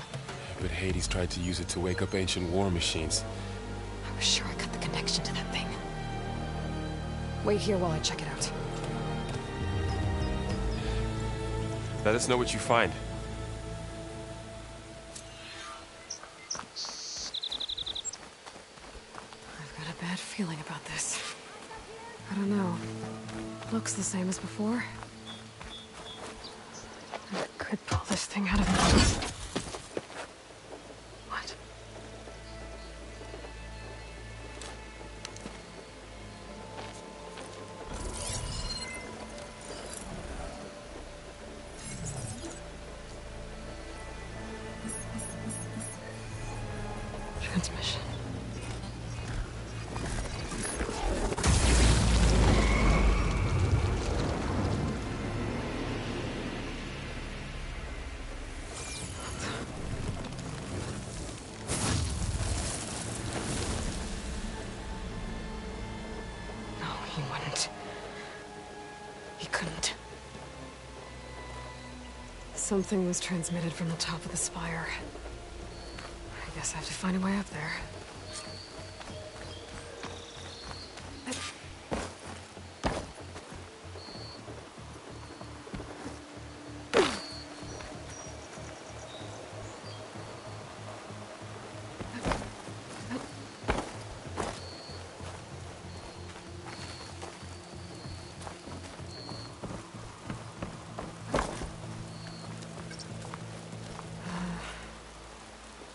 But Hades tried to use it to wake up ancient war machines. I was sure I got the connection to that thing. Wait here while I check it out. Let us know what you find. I've got a bad feeling about this. I don't know. Looks the same as before. I could pull this thing out of it. What? Transmission. No, he wouldn't. He couldn't. Something was transmitted from the top of the spire. I Guess I have to find a way up there.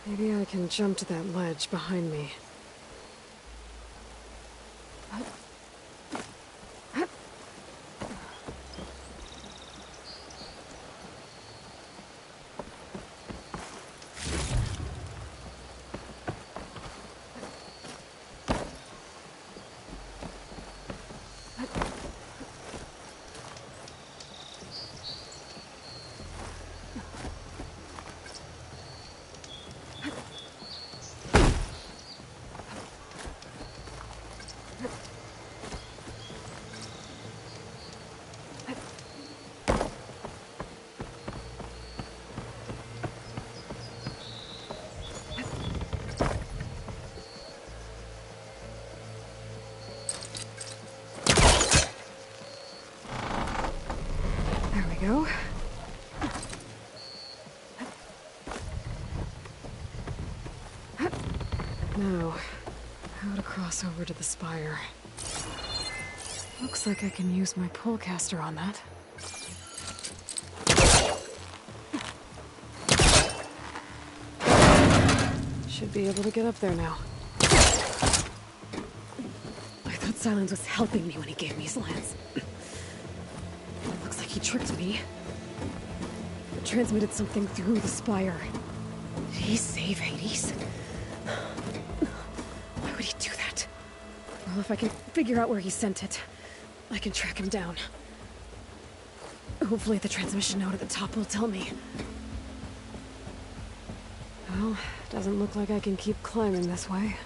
Maybe I can jump to that ledge behind me. Go. Now, how to cross over to the spire. Looks like I can use my pullcaster on that. Should be able to get up there now. I thought Silence was helping me when he gave me his lance. He tricked me. It transmitted something through the spire. Did he save Hades? Why would he do that? Well, if I can figure out where he sent it, I can track him down. Hopefully the transmission node at the top will tell me. Well, doesn't look like I can keep climbing this way.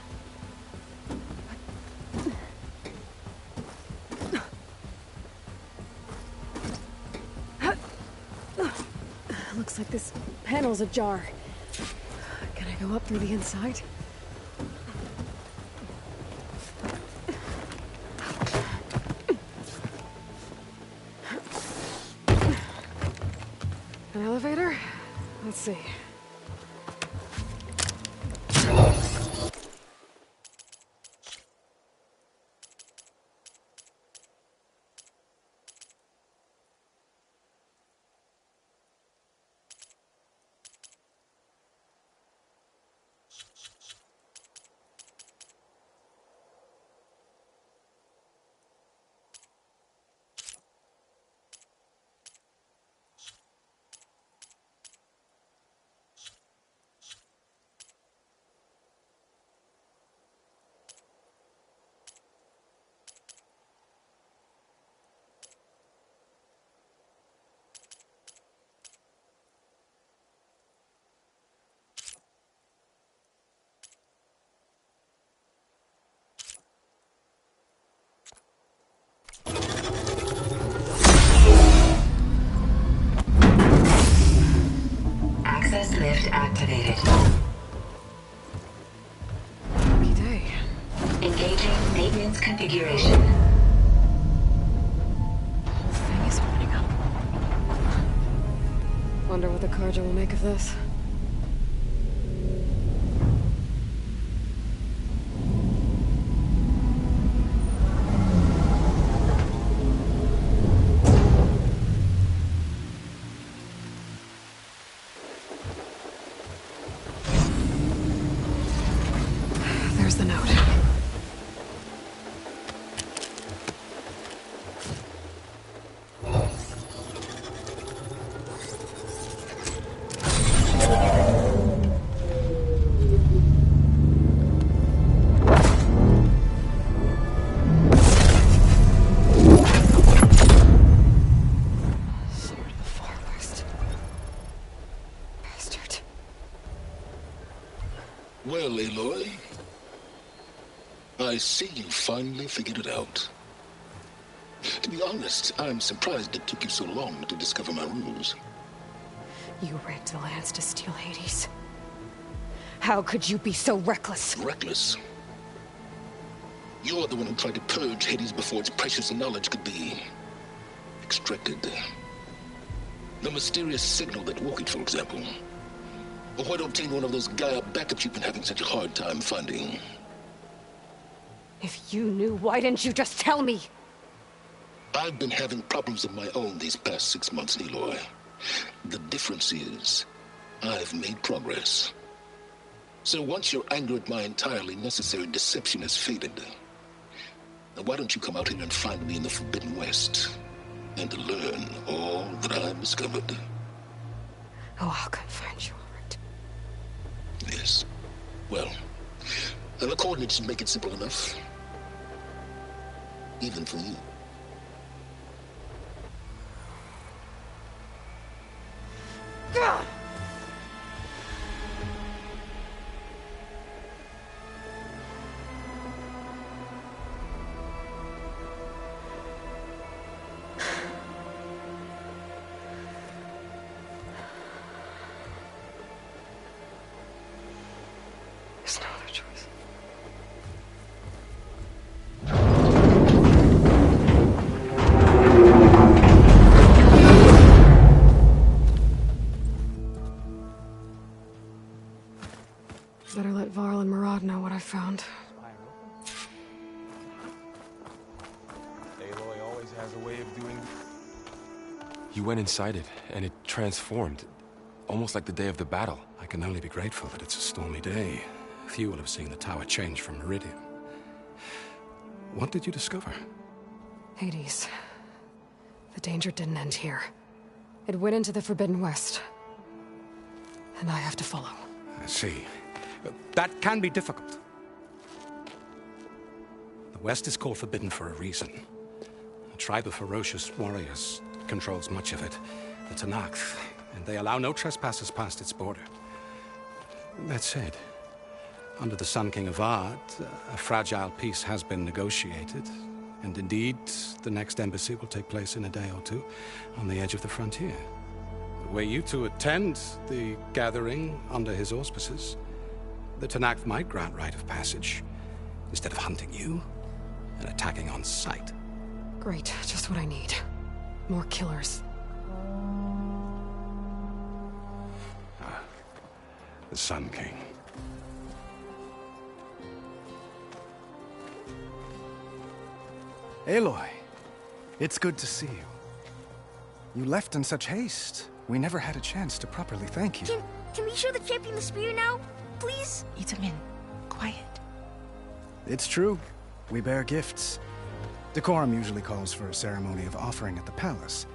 Looks like this panel's ajar. Can I go up through the inside? An elevator? Let's see. Access lift activated. Lucky day. Engaging maintenance configuration. The whole thing is opening up. Wonder what the Carja will make of this. There's the note. Somewhere to the far west. Bastard. Well, Aloy, I see you finally figured it out. To be honest, I'm surprised it took you so long to discover my rules. You rigged the lance to steal Hades. How could you be so reckless? Reckless? You're the one who tried to purge Hades before its precious knowledge could be extracted. The mysterious signal that woke it, for example. Or why to obtain one of those Gaia backups you've been having such a hard time finding. If you knew, why didn't you just tell me? I've been having problems of my own these past 6 months, Aloy. The difference is, I've made progress. So once your anger at my entirely necessary deception has faded, now why don't you come out here and find me in the Forbidden West, and learn all that I've discovered? Oh, I'll come find you, all right. Yes. Well, and the coordinates make it simple enough. Even for you. God! There's no other choice. Better let Varl and Murad know what I found. Aloy always has a way of doing... You went inside it, and it transformed. Almost like the day of the battle. I can only be grateful that it's a stormy day. Few will have seen the tower change from Meridian. What did you discover? Hades. The danger didn't end here. It went into the Forbidden West. And I have to follow. I see. That can be difficult. The West is called Forbidden for a reason. A tribe of ferocious warriors controls much of it, the Tenakth, and they allow no trespassers past its border. That said, under the Sun King of Ard, a fragile peace has been negotiated, and indeed, the next embassy will take place in a day or two on the edge of the frontier. Were you to attend the gathering under his auspices, the Tenakth might grant right of passage, instead of hunting you and attacking on sight. Great, just what I need. More killers. The Sun King. Aloy, it's good to see you. You left in such haste. We never had a chance to properly thank you. Can we show the champion the spear now? Please? Itamin, quiet. It's true. We bear gifts. Decorum usually calls for a ceremony of offering at the palace,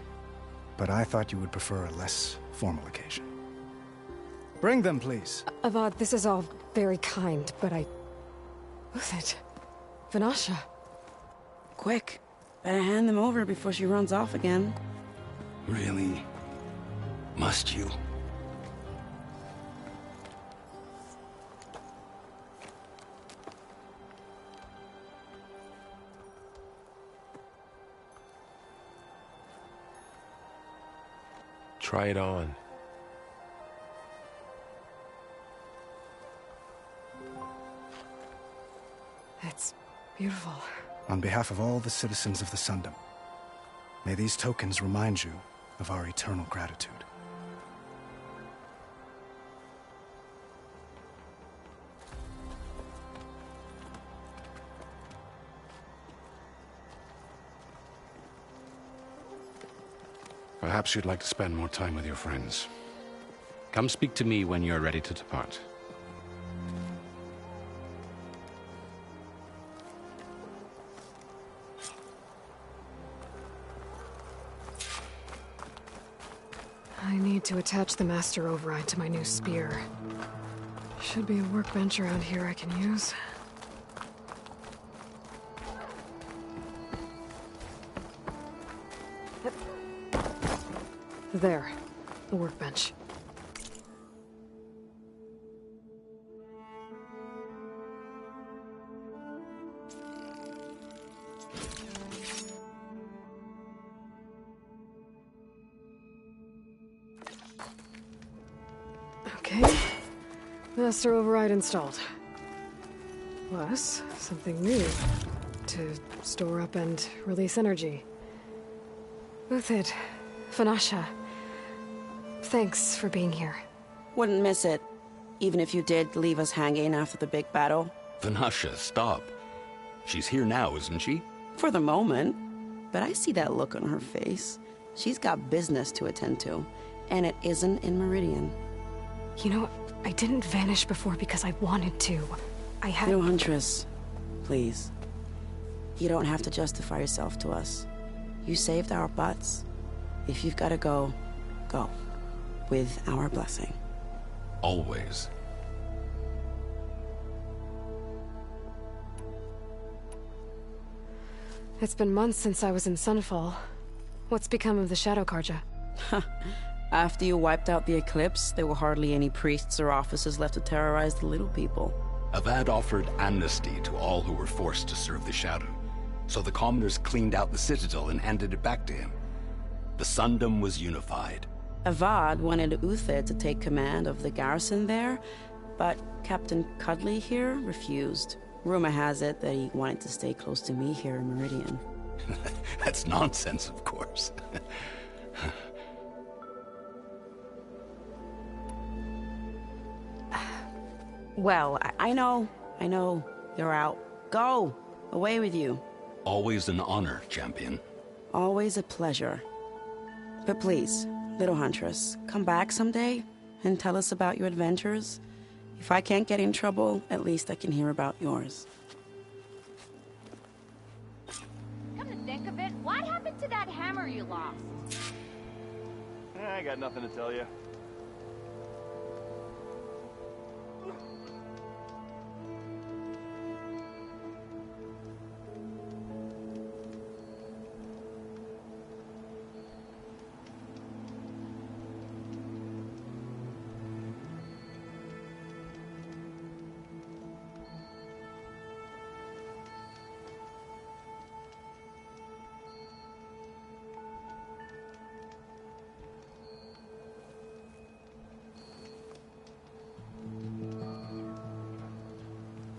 but I thought you would prefer a less formal occasion. Bring them, please. Avad, this is all very kind, but Who's it? Vanasha. Quick. Better hand them over before she runs off again. Really? Must you? Try it on. It's beautiful. On behalf of all the citizens of the Sundom, may these tokens remind you of our eternal gratitude. Perhaps you'd like to spend more time with your friends. Come speak to me when you're ready to depart. I need to attach the master override to my new spear. Should be a workbench around here I can use. There, the workbench. Okay, Master override installed. Plus, something new. To store up and release energy. Uthid, Vanasha, thanks for being here. Wouldn't miss it. Even if you did leave us hanging after the big battle. Vanasha, stop. She's here now, isn't she? For the moment. But I see that look on her face. She's got business to attend to. And it isn't in Meridian. You know, I didn't vanish before because I wanted to. I had... No, Huntress. Please. You don't have to justify yourself to us. You saved our butts. If you've got to go, go. With our blessing. Always. It's been months since I was in Sunfall. What's become of the Shadow Karja? After you wiped out the Eclipse, there were hardly any priests or officers left to terrorize the little people. Avad offered amnesty to all who were forced to serve the Shadow. So the commoners cleaned out the Citadel and handed it back to him. The Sundom was unified. Avad wanted Uthid to take command of the garrison there, but Captain Cudley here refused. Rumor has it that he wanted to stay close to me here in Meridian. That's nonsense, of course. Well, I know. You're out. Go! Away with you. Always an honor, champion. Always a pleasure. But please, little Huntress, come back someday and tell us about your adventures. If I can't get in trouble, at least I can hear about yours. Come to think of it, what happened to that hammer you lost? I got nothing to tell you.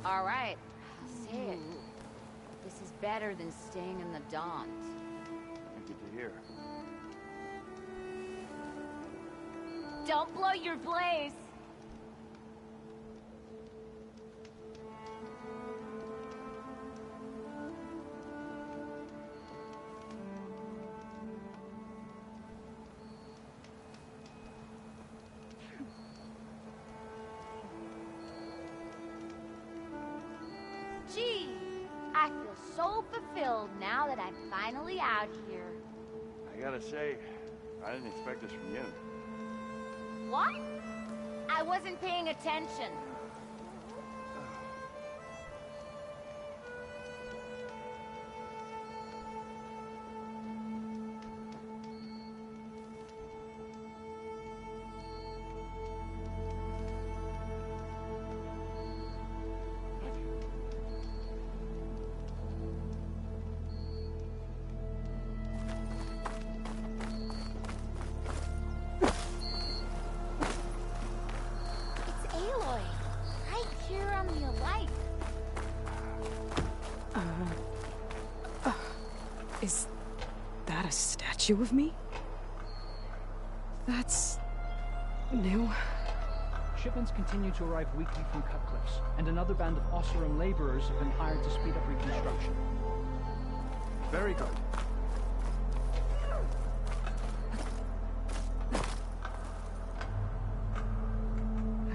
All right, I'll say it. This is better than staying in the Dons. Good to hear. Don't blow your blaze! Gee, I feel so fulfilled now that I'm finally out here. I gotta say, I didn't expect this from you. What? I wasn't paying attention. Is that a statue of me? That's... new. Shipments continue to arrive weekly from Cutcliffs, and another band of Osseram laborers have been hired to speed up reconstruction. Very good.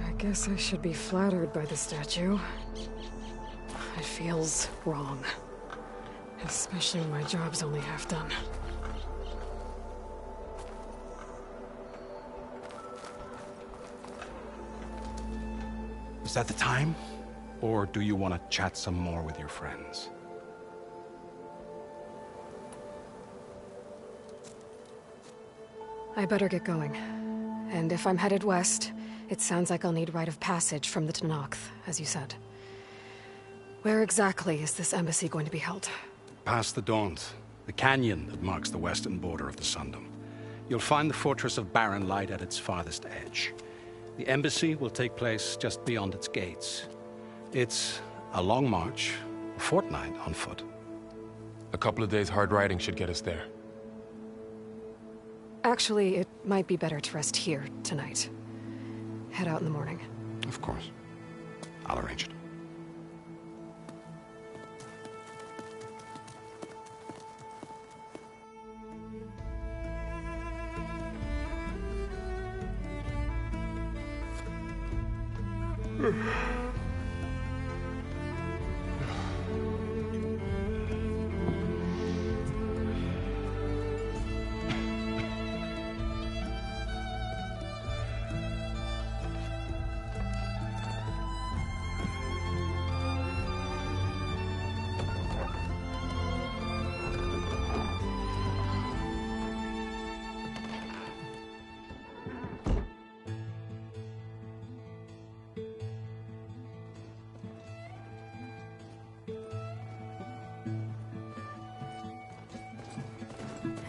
I guess I should be flattered by the statue. It feels wrong. Especially when my job's only half done. Is that the time? Or do you want to chat some more with your friends? I better get going. And if I'm headed west, it sounds like I'll need rite of passage from the Tenakth, as you said. Where exactly is this embassy going to be held? Past the Daunt, the canyon that marks the western border of the Sundom. You'll find the fortress of Barren Light at its farthest edge. The embassy will take place just beyond its gates. It's a long march, a fortnight on foot. A couple of days hard riding should get us there. Actually, it might be better to rest here tonight. Head out in the morning. Of course. I'll arrange it.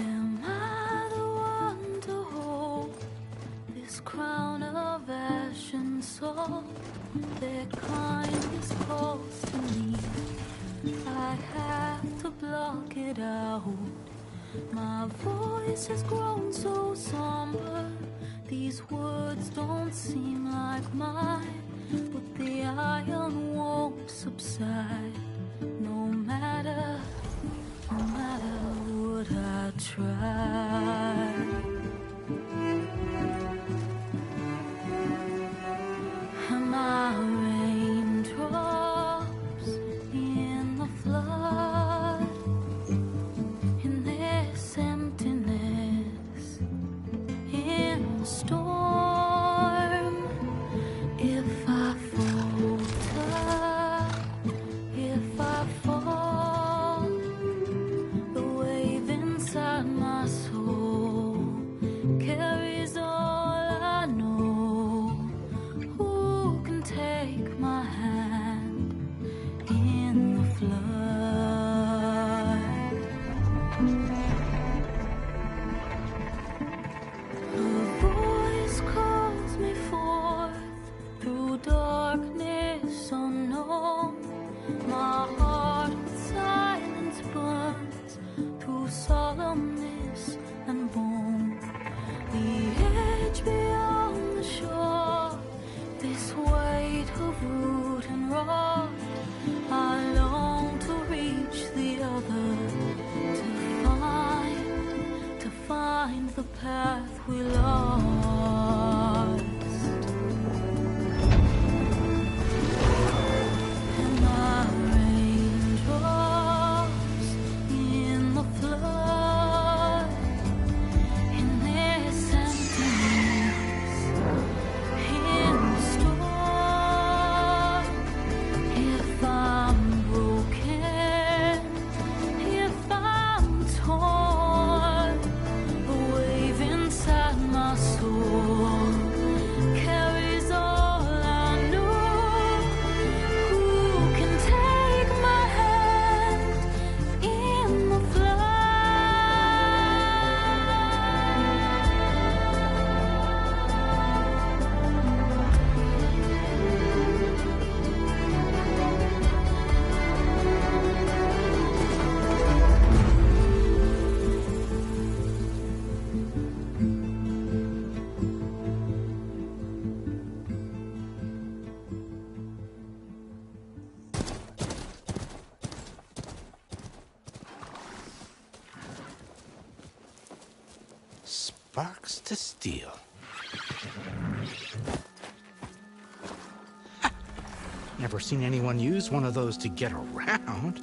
Am I the one to hold this crown of ash and salt? Their kindness calls to me. I have to block it out. My voice has grown so somber. These words don't seem like mine, but the iron won't subside. No matter what I try. Am I raindrops in the flood? In this emptiness, in a storm. If I falter, if I fall, the wave inside my soul carries all I know. Who can take my hand in the flood? A voice calls me forth through darkness unknown. My heart with silence burns through solemnness and bone. The edge beyond the shore, this weight of root and rod. I long to reach the other, to find the path we lost. And my raindrops in the flood, in this emptiness, in the storm. If I'm broken, if I'm torn, the wave inside my soul carries all I know. Who can take my hand in the Sparks to steel. Never seen anyone use one of those to get around.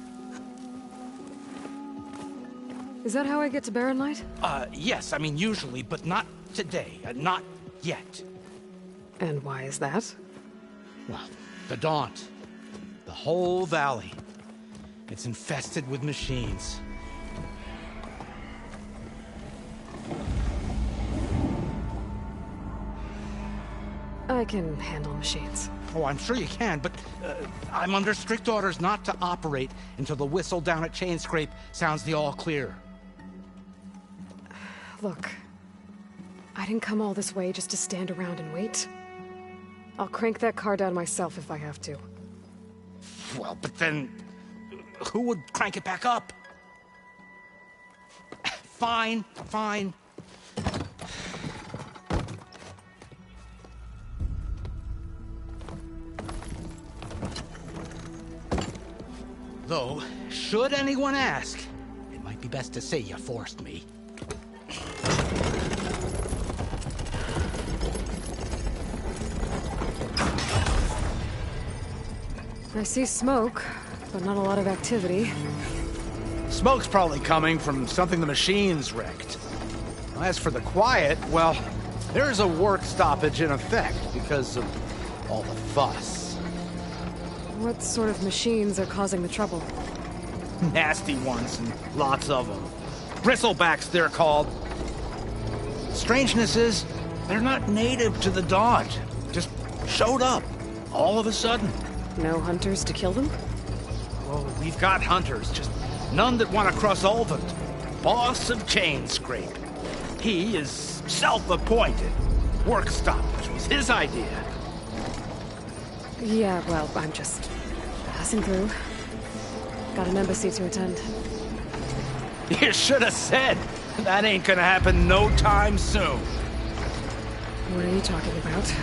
Is that how I get to Barren Light? Yes, I mean usually, but not today. Not yet. And why is that? Well, the Daunt. The whole valley. It's infested with machines. I can handle machines. Oh, I'm sure you can, but I'm under strict orders not to operate until the whistle down at Chainscrape sounds the all clear. Look, I didn't come all this way just to stand around and wait. I'll crank that car down myself if I have to. Well, but then... who would crank it back up? Fine, fine. Though, should anyone ask, it might be best to say you forced me. I see smoke, but not a lot of activity. Smoke's probably coming from something the machine's wrecked. As for the quiet, well, there's a work stoppage in effect because of all the fuss. What sort of machines are causing the trouble? Nasty ones, and lots of them. Bristlebacks, they're called. Strangeness is, they're not native to the Dodge. Just showed up, all of a sudden. No hunters to kill them? Well, we've got hunters, just none that want to cross Ulvund. Boss of Chainscrape. He is self-appointed. Work stoppage was his idea. Yeah, well, I'm just passing through. Got an embassy to attend. You should have said. That ain't gonna happen no time soon. What are you talking about?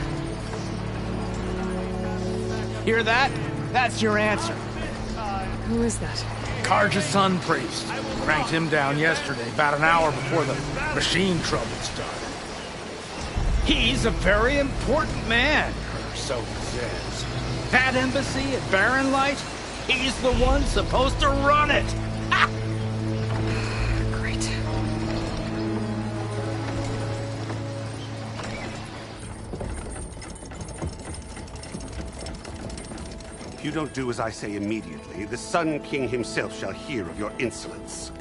Hear that? That's your answer. Who is that? Karja's son priest. Cranked him down yesterday, about an hour before the machine trouble started. He's a very important man, or so he says. That embassy at Barren Light, he's the one supposed to run it. Ha! Great. If you don't do as I say immediately, the Sun King himself shall hear of your insolence.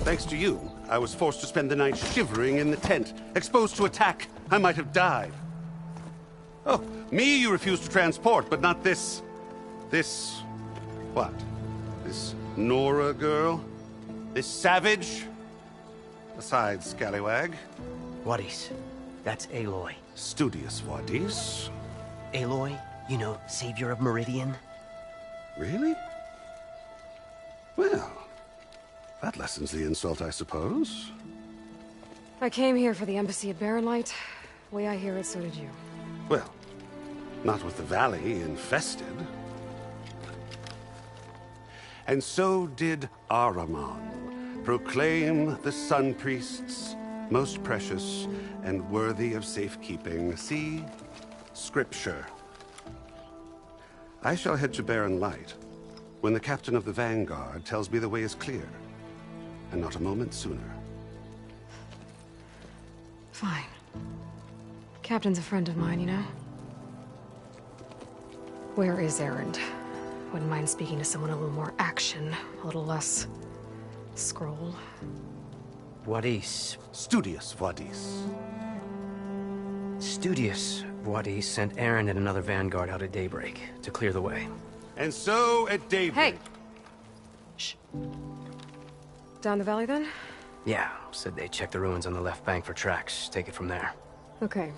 Thanks to you, I was forced to spend the night shivering in the tent. Exposed to attack, I might have died. Oh, me you refuse to transport, but not this... what? This Nora girl? This savage? Besides, scallywag. Wadis. That's Aloy. Studious Wadis. Aloy, you know, savior of Meridian. Really? Well, that lessens the insult, I suppose. I came here for the embassy at Barren Light. Way I hear it, so did you. Well, not with the valley infested. And so did Ahriman proclaim the Sun Priests most precious and worthy of safekeeping. See? Scripture. I shall head to Barren Light when the captain of the Vanguard tells me the way is clear, and not a moment sooner. Fine. Captain's a friend of mine, you know? Where is Erend? Wouldn't mind speaking to someone a little more action, a little less... scroll. Wadis. Studious Wadis. Studious Wadis sent Erend and another Vanguard out at daybreak to clear the way. And so at daybreak... Hey! Shh. Down the valley, then? Yeah, said they checked the ruins on the left bank for tracks. Take it from there. Okay.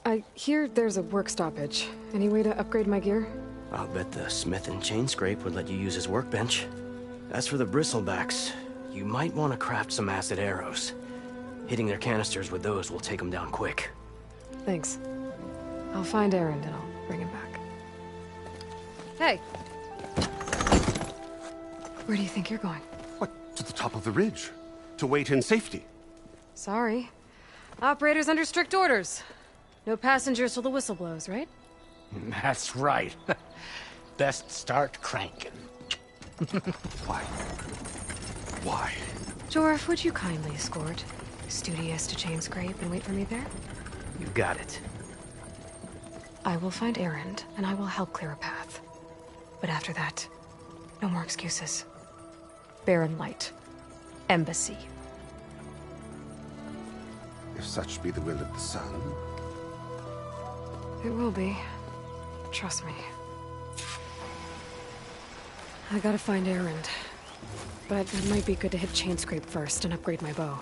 I hear there's a work stoppage. Any way to upgrade my gear? I'll bet the smith in Chainscrape would let you use his workbench. As for the bristlebacks, you might want to craft some acid arrows. Hitting their canisters with those will take them down quick. Thanks. I'll find Erend and I'll bring him back. Hey! Where do you think you're going? What? To the top of the ridge. To wait in safety. Sorry. Operator's under strict orders. No passengers till the whistle blows, right? That's right. Best start cranking. Why? Why? Jorf, would you kindly escort Studious to Chainscrape and wait for me there? You got it. I will find Erend, and I will help clear a path. But after that, no more excuses. Barren Light. Embassy. If such be the will of the sun. It will be. Trust me. I gotta find Erend. But it might be good to hit Chainscrape first and upgrade my bow.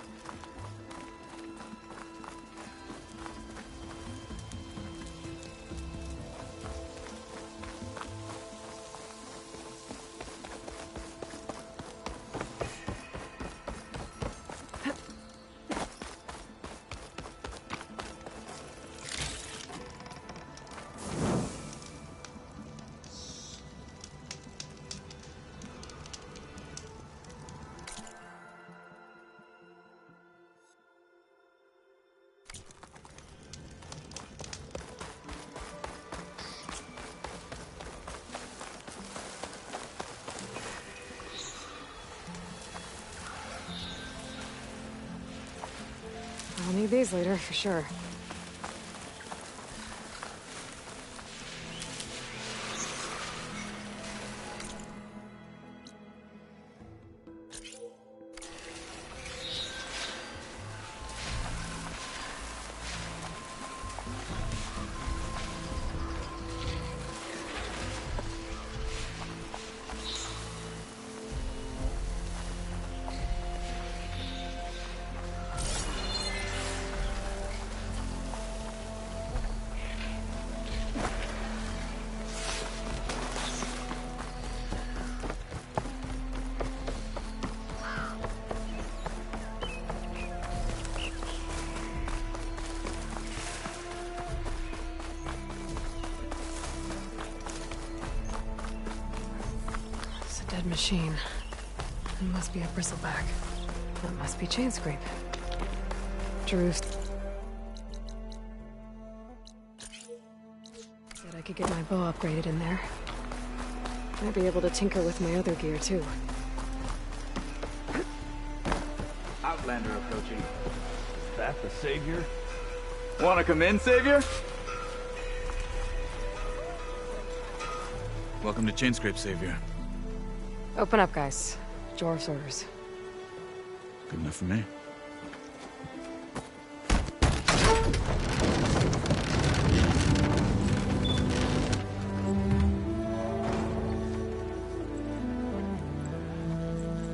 Need these later, for sure. Dead machine. It must be a bristleback. That must be chain scrape. Drew's said I could get my bow upgraded in there. Might be able to tinker with my other gear too. Outlander approaching. Is that the Savior? Wanna come in, Savior? Welcome to Chainscrape, Savior. Open up, guys. Jorv's orders. Good enough for me.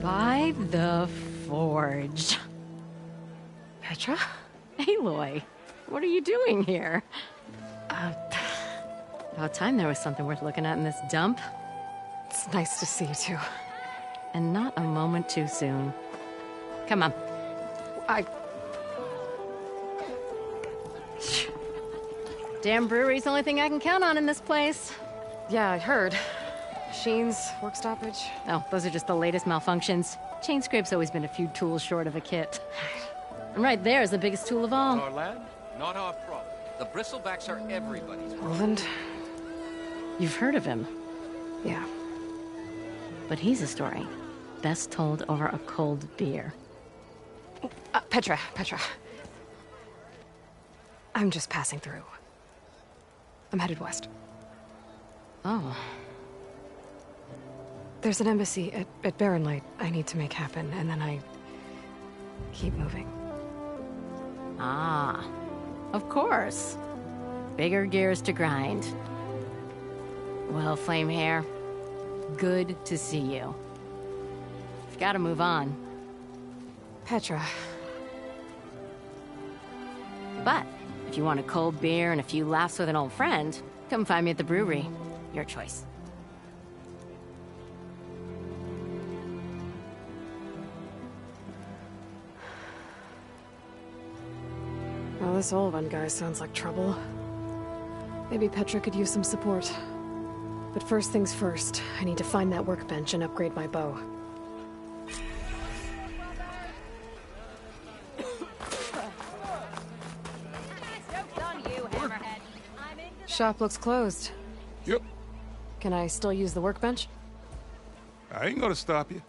By the Forge. Petra? Aloy, what are you doing here? About time there was something worth looking at in this dump. It's nice to see you too. And not a moment too soon. Come on. Damn brewery's the only thing I can count on in this place. Yeah, I heard. Machines, work stoppage. Oh, those are just the latest malfunctions. Chainscrape's always been a few tools short of a kit. And right there is the biggest tool of all. Our lad? Not our problem. The bristlebacks are everybody's problem. Roland? You've heard of him. Yeah. But he's a story best told over a cold beer. Petra. I'm just passing through. I'm headed west. Oh. There's an embassy at Barren Light I need to make happen, and then I keep moving. Ah, of course. Bigger gears to grind. Well, Flamehair, good to see you. You've got to move on. Petra. But if you want a cold beer and a few laughs with an old friend, come find me at the brewery. Your choice. Well, this old one guy sounds like trouble. Maybe Petra could use some support. But first things first, I need to find that workbench and upgrade my bow. Shop looks closed. Yep. Can I still use the workbench? I ain't gonna stop you.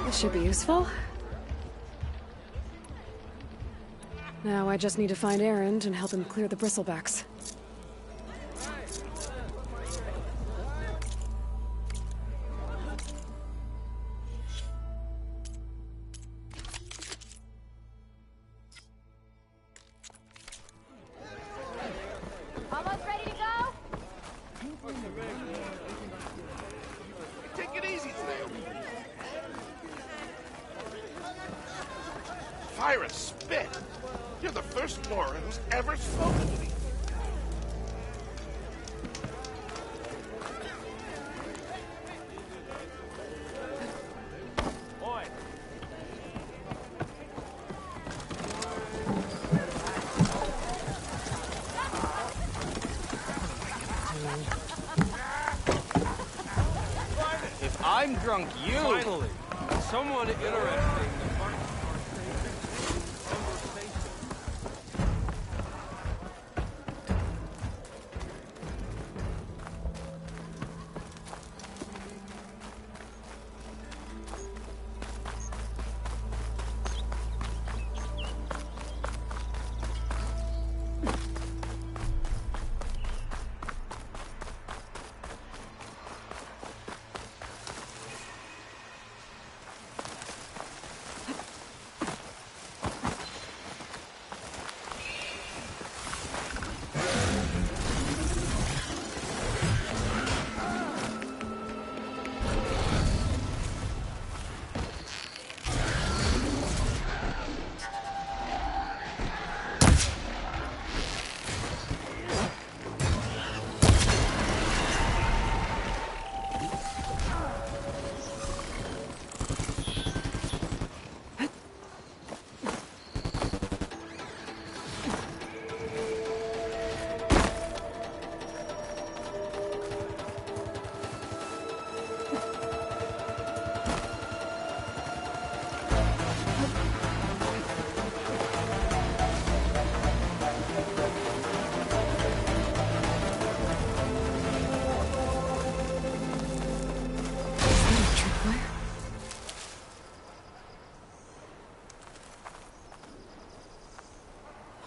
This should be useful. Now I just need to find Erend and help him clear the bristlebacks. Almost ready to go? Take it easy today. Fire and spit. You're the first Nora who's ever spoken to me. Boy. If I'm drunk, you... Finally, someone interesting.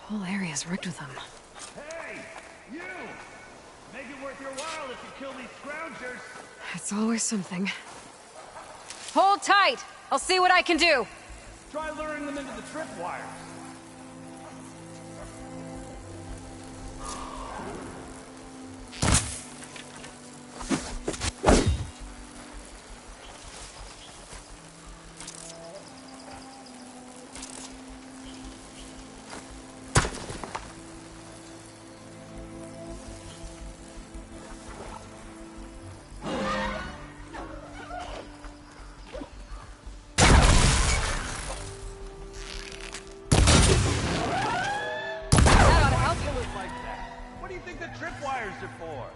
Whole area's rigged with them. Hey, you! Make it worth your while if you kill these scroungers. It's always something. Hold tight! I'll see what I can do! Try luring them into the tripwires. What do you think the tripwires are for?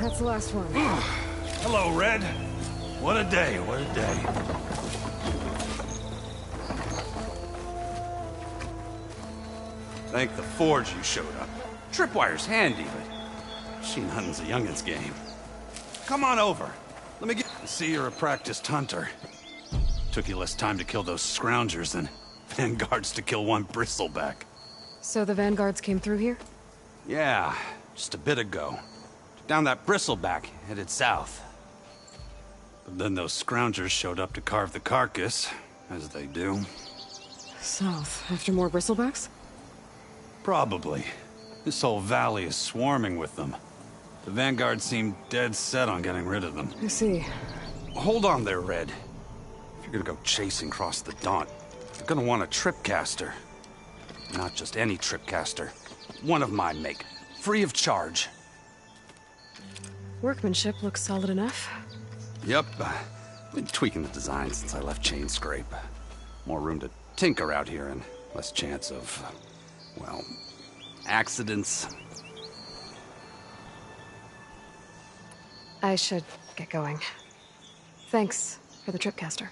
That's the last one. Hello, Red. What a day, what a day. Thank the Forge you showed up. Tripwire's handy, but machine hunting's a youngin's game. Come on over. Let me see you're a practiced hunter. Took you less time to kill those scroungers than vanguards to kill one bristleback. So the vanguards came through here? Yeah, just a bit ago. Down that bristleback, headed south. But then those scroungers showed up to carve the carcass, as they do. South, after more bristlebacks? Probably. This whole valley is swarming with them. The Vanguard seemed dead set on getting rid of them. I see. Hold on there, Red. If you're gonna go chasing across the Daunt, you're gonna want a tripcaster. Not just any tripcaster. One of my make. Free of charge. Workmanship looks solid enough. Yep. Been tweaking the design since I left Chainscrape. More room to tinker out here and less chance of, well, accidents. I should get going. Thanks for the tripcaster.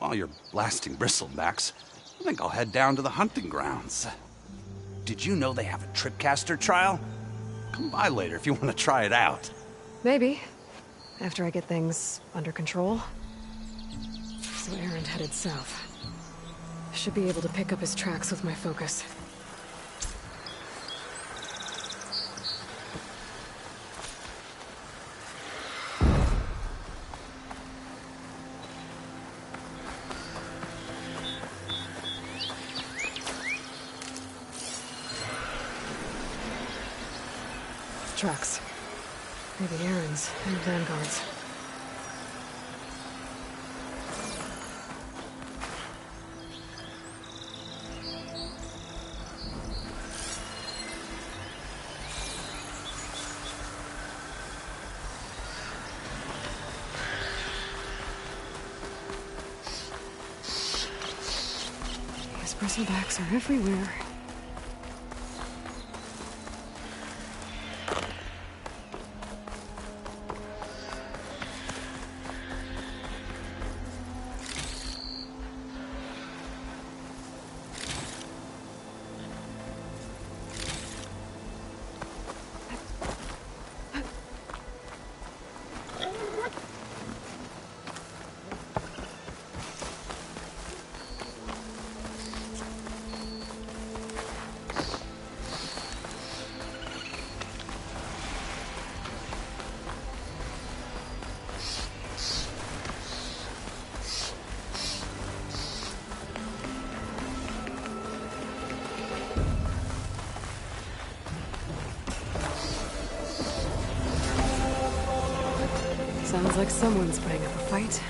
While you're blasting bristlebacks, I think I'll head down to the hunting grounds. Did you know they have a tripcaster trial? Come by later if you want to try it out. Maybe. After I get things under control. So Aaron headed south. Should be able to pick up his tracks with my focus. Tracks. Maybe Aaron's and Vanguard's. These bristlebacks are everywhere. Sounds like someone's putting up a fight.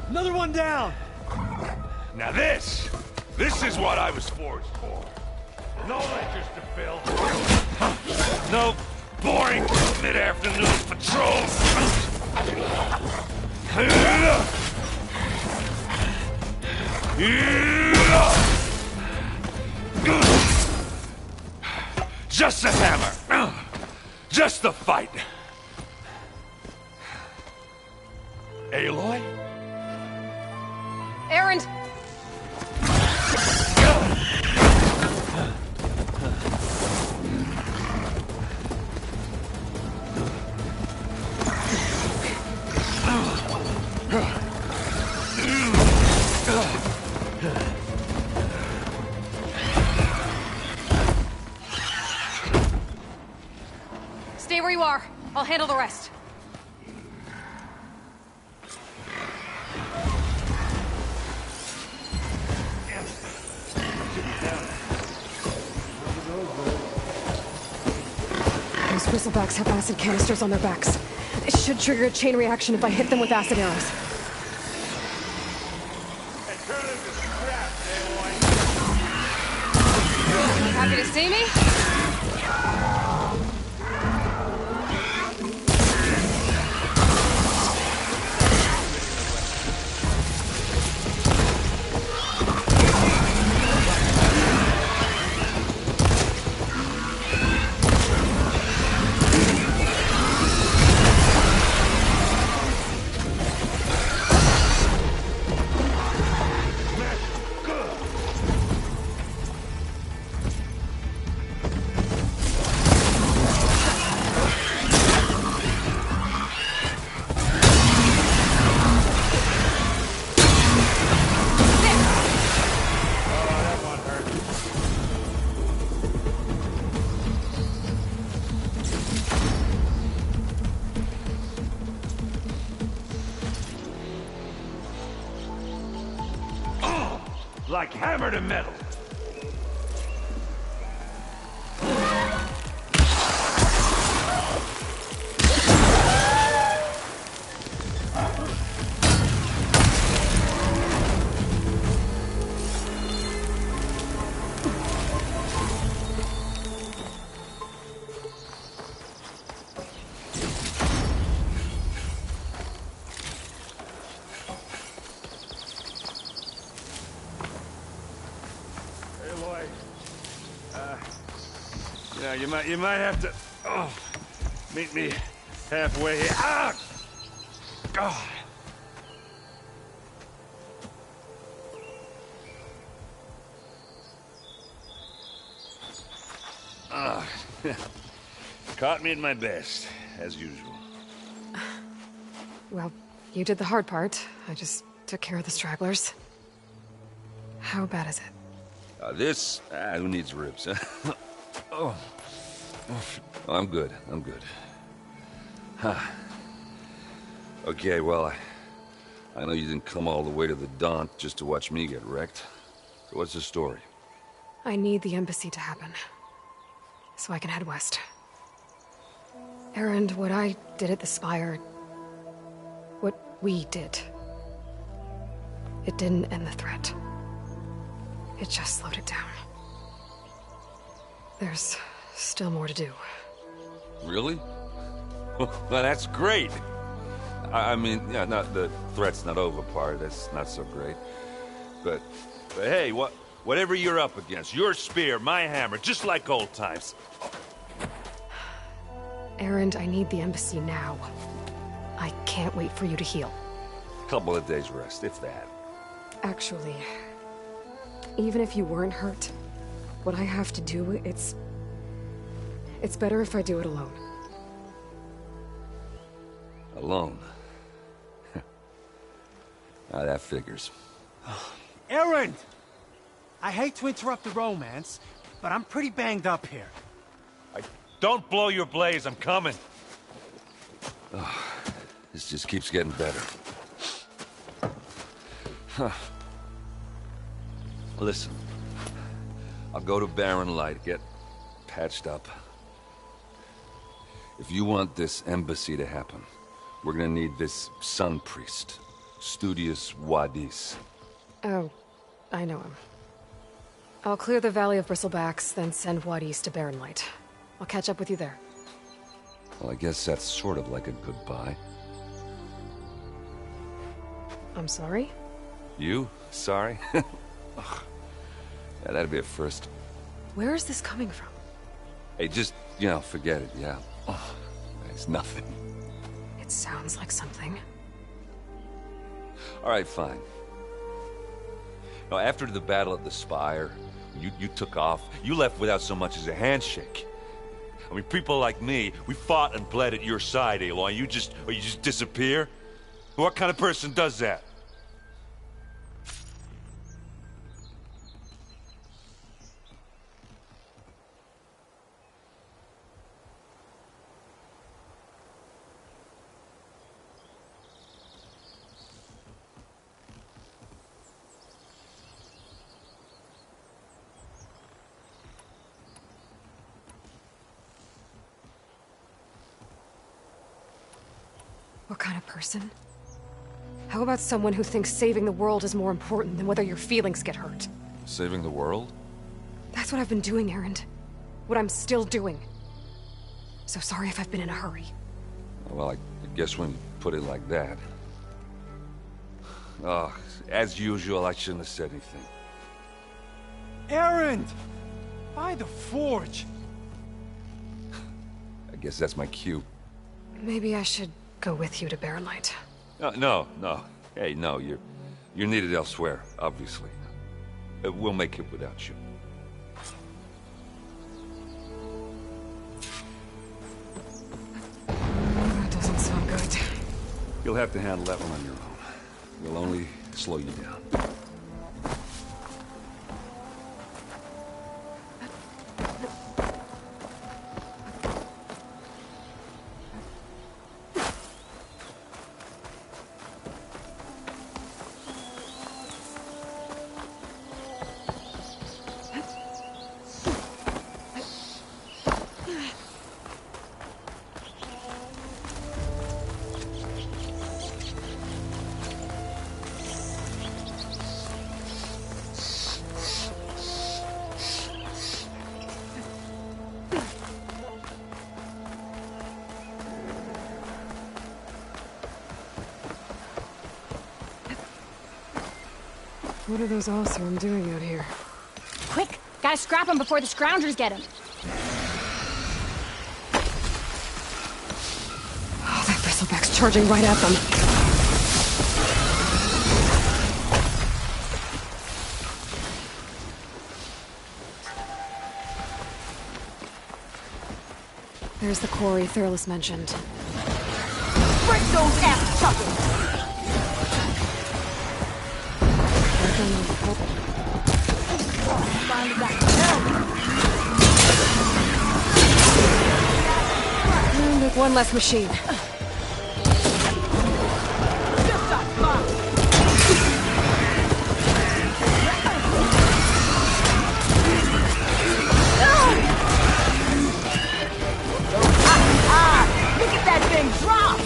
Another one down! Now this is what I was forged for. No ledgers to fill. No boring mid-afternoon patrols. Just a hammer. Just the fight. Aloy? Aaron! Stay where you are. I'll handle the rest. Those bristlebacks have acid canisters on their backs. It should trigger a chain reaction if I hit them with acid arrows. Happy to see me? Like hammer to metal. You might have to meet me halfway here. Ah! God. Caught me at my best, as usual. Well, you did the hard part. I just took care of the stragglers. How bad is it? Who needs ribs, huh? Oh. I'm good. Huh. Okay, well, I know you didn't come all the way to the Daunt just to watch me get wrecked. So what's the story? I need the embassy to happen, so I can head west. Erend, what I did at the Spire... what we did... it didn't end the threat. It just slowed it down. There's still more to do. Really? Well, that's great. I mean, yeah, not the threat's not over part. That's not so great. But hey, whatever you're up against, your spear, my hammer, just like old times. Erend, I need the embassy now. I can't wait for you to heal. Couple of days rest, if that. Actually, even if you weren't hurt, what I have to do, it's better if I do it alone. Alone? That figures. Erend! I hate to interrupt the romance, but I'm pretty banged up here. Don't blow your blaze, I'm coming. Oh, this just keeps getting better. Huh. Listen, I'll go to Barren Light, get patched up. If you want this embassy to happen, we're gonna need this sun priest, Studius Wadis. Oh, I know him. I'll clear the Valley of Bristlebacks, then send Wadis to Barren Light. I'll catch up with you there. Well, I guess that's sort of like a goodbye. I'm sorry? You? Sorry? Ugh. Yeah, that'd be a first. Where is this coming from? Hey, just, forget it, yeah. Oh, it's nothing. It sounds like something. All right, fine. Now, after the battle at the Spire, you took off. You left without so much as a handshake. I mean, people like me, we fought and bled at your side, Aloy. You just disappear? What kind of person does that? What kind of person? How about someone who thinks saving the world is more important than whether your feelings get hurt? Saving the world? That's what I've been doing, Erend. What I'm still doing. So sorry if I've been in a hurry. Well, I guess when you put it like that... Oh, as usual, I shouldn't have said anything. Erend! By the Forge! I guess that's my cue. Maybe I should go with you to Barren Light. No. Hey, no, you're needed elsewhere, obviously. We'll make it without you. That doesn't sound good. You'll have to handle that one on your own. We'll only slow you down. What are those Oseram doing out here? Quick! Gotta scrap him before the scroungers get him! Oh, that bristleback's charging right at them. There's the quarry Thurles mentioned. Break those ass chuckles! And one less machine. Look at that thing drop!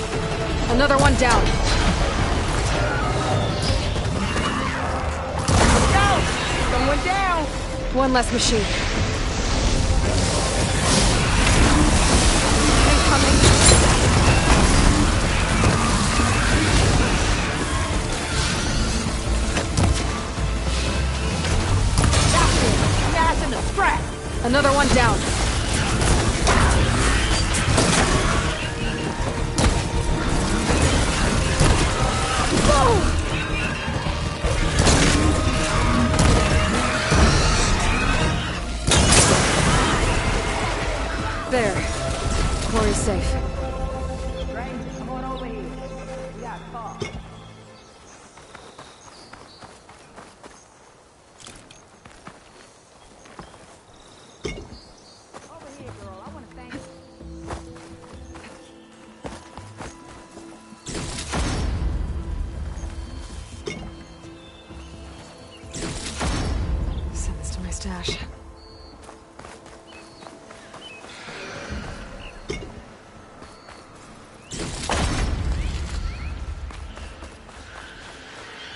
Another one down. Someone down! One less machine. Incoming. Smash in the scrap! Another one down. There. Quarry's safe. Come on over here. We got a call. Over here, girl. I want to thank you. Send this to my stash.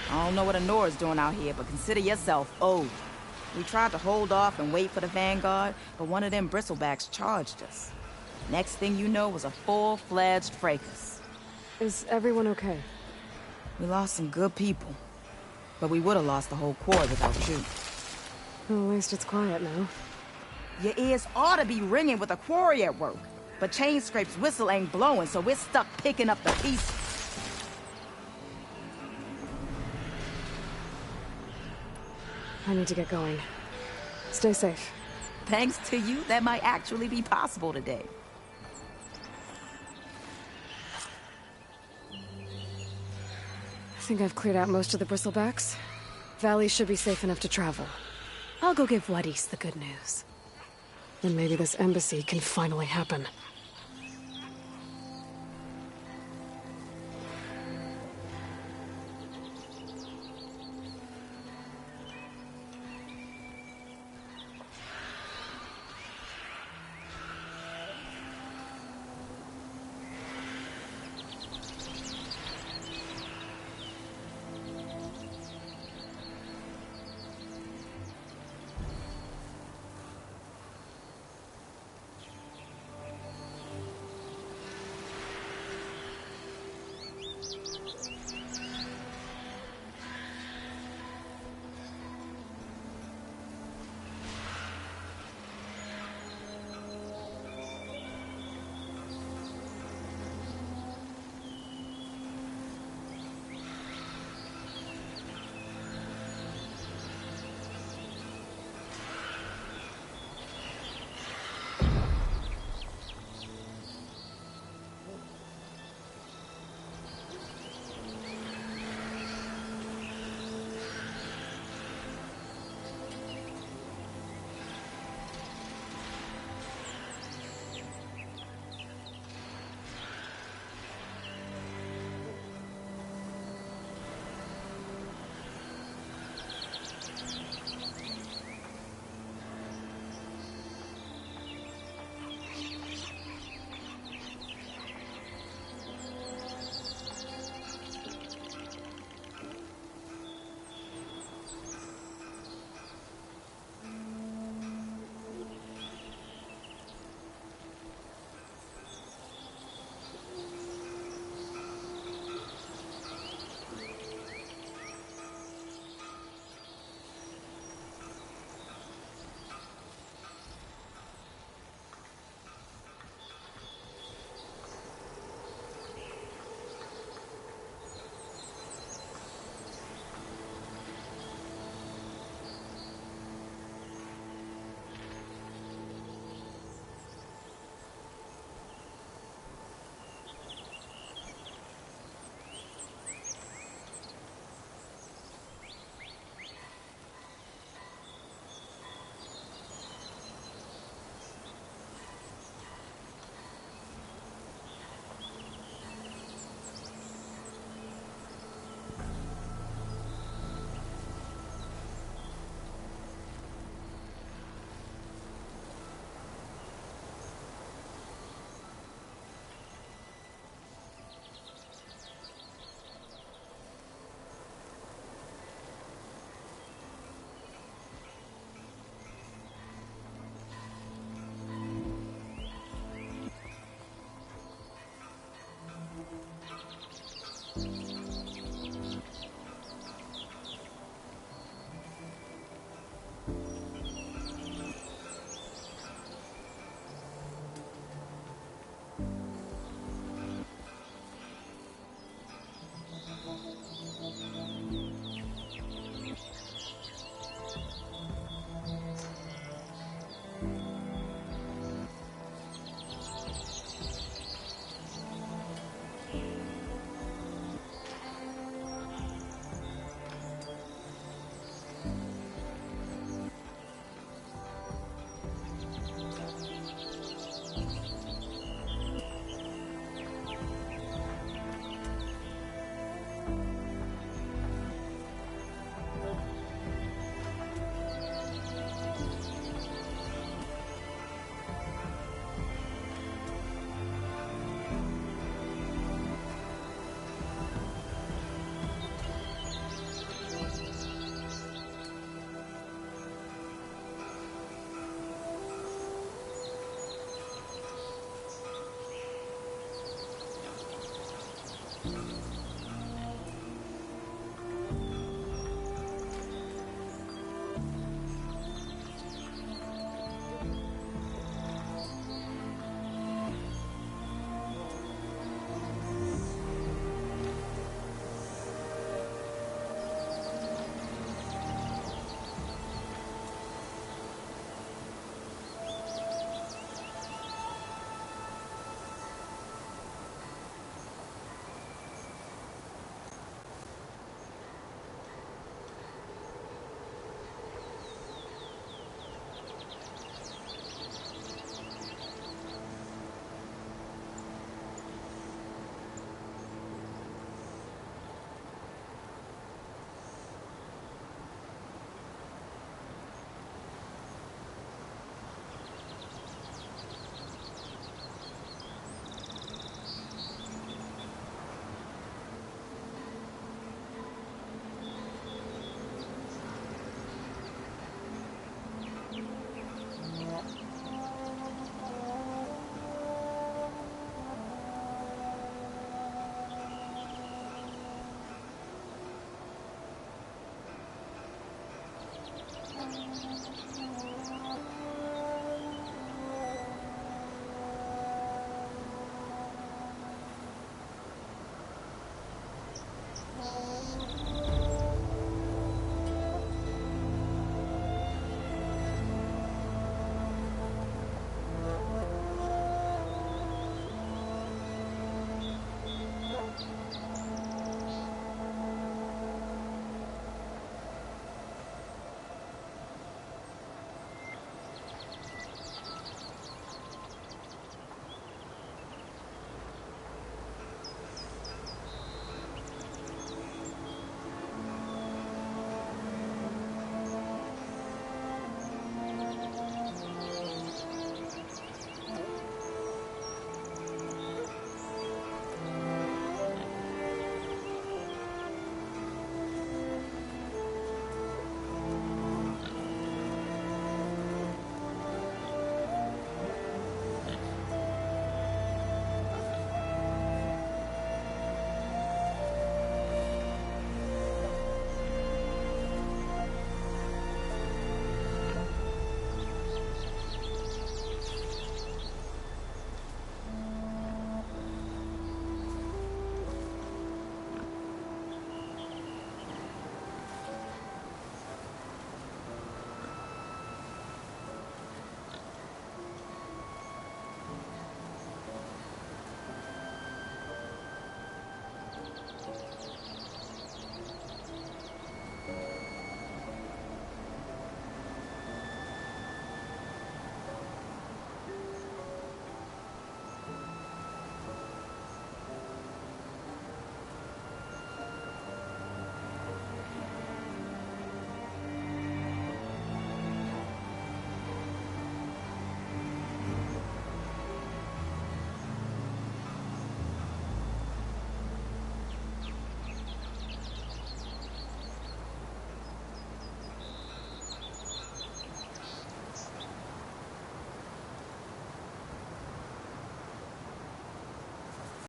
I don't know what Honora's doing out here, but consider yourself owed. We tried to hold off and wait for the Vanguard, but one of them bristlebacks charged us. Next thing you know was a full-fledged fracas. Is everyone okay? We lost some good people, but we would have lost the whole quarry without you. Well, at least it's quiet now. Your ears ought to be ringing with a quarry at work, but Chainscrape's whistle ain't blowing, so we're stuck picking up the pieces. I need to get going. Stay safe. Thanks to you, that might actually be possible today. I think I've cleared out most of the bristlebacks. Valley should be safe enough to travel. I'll go give Wadis the good news. Then maybe this embassy can finally happen. Thank you.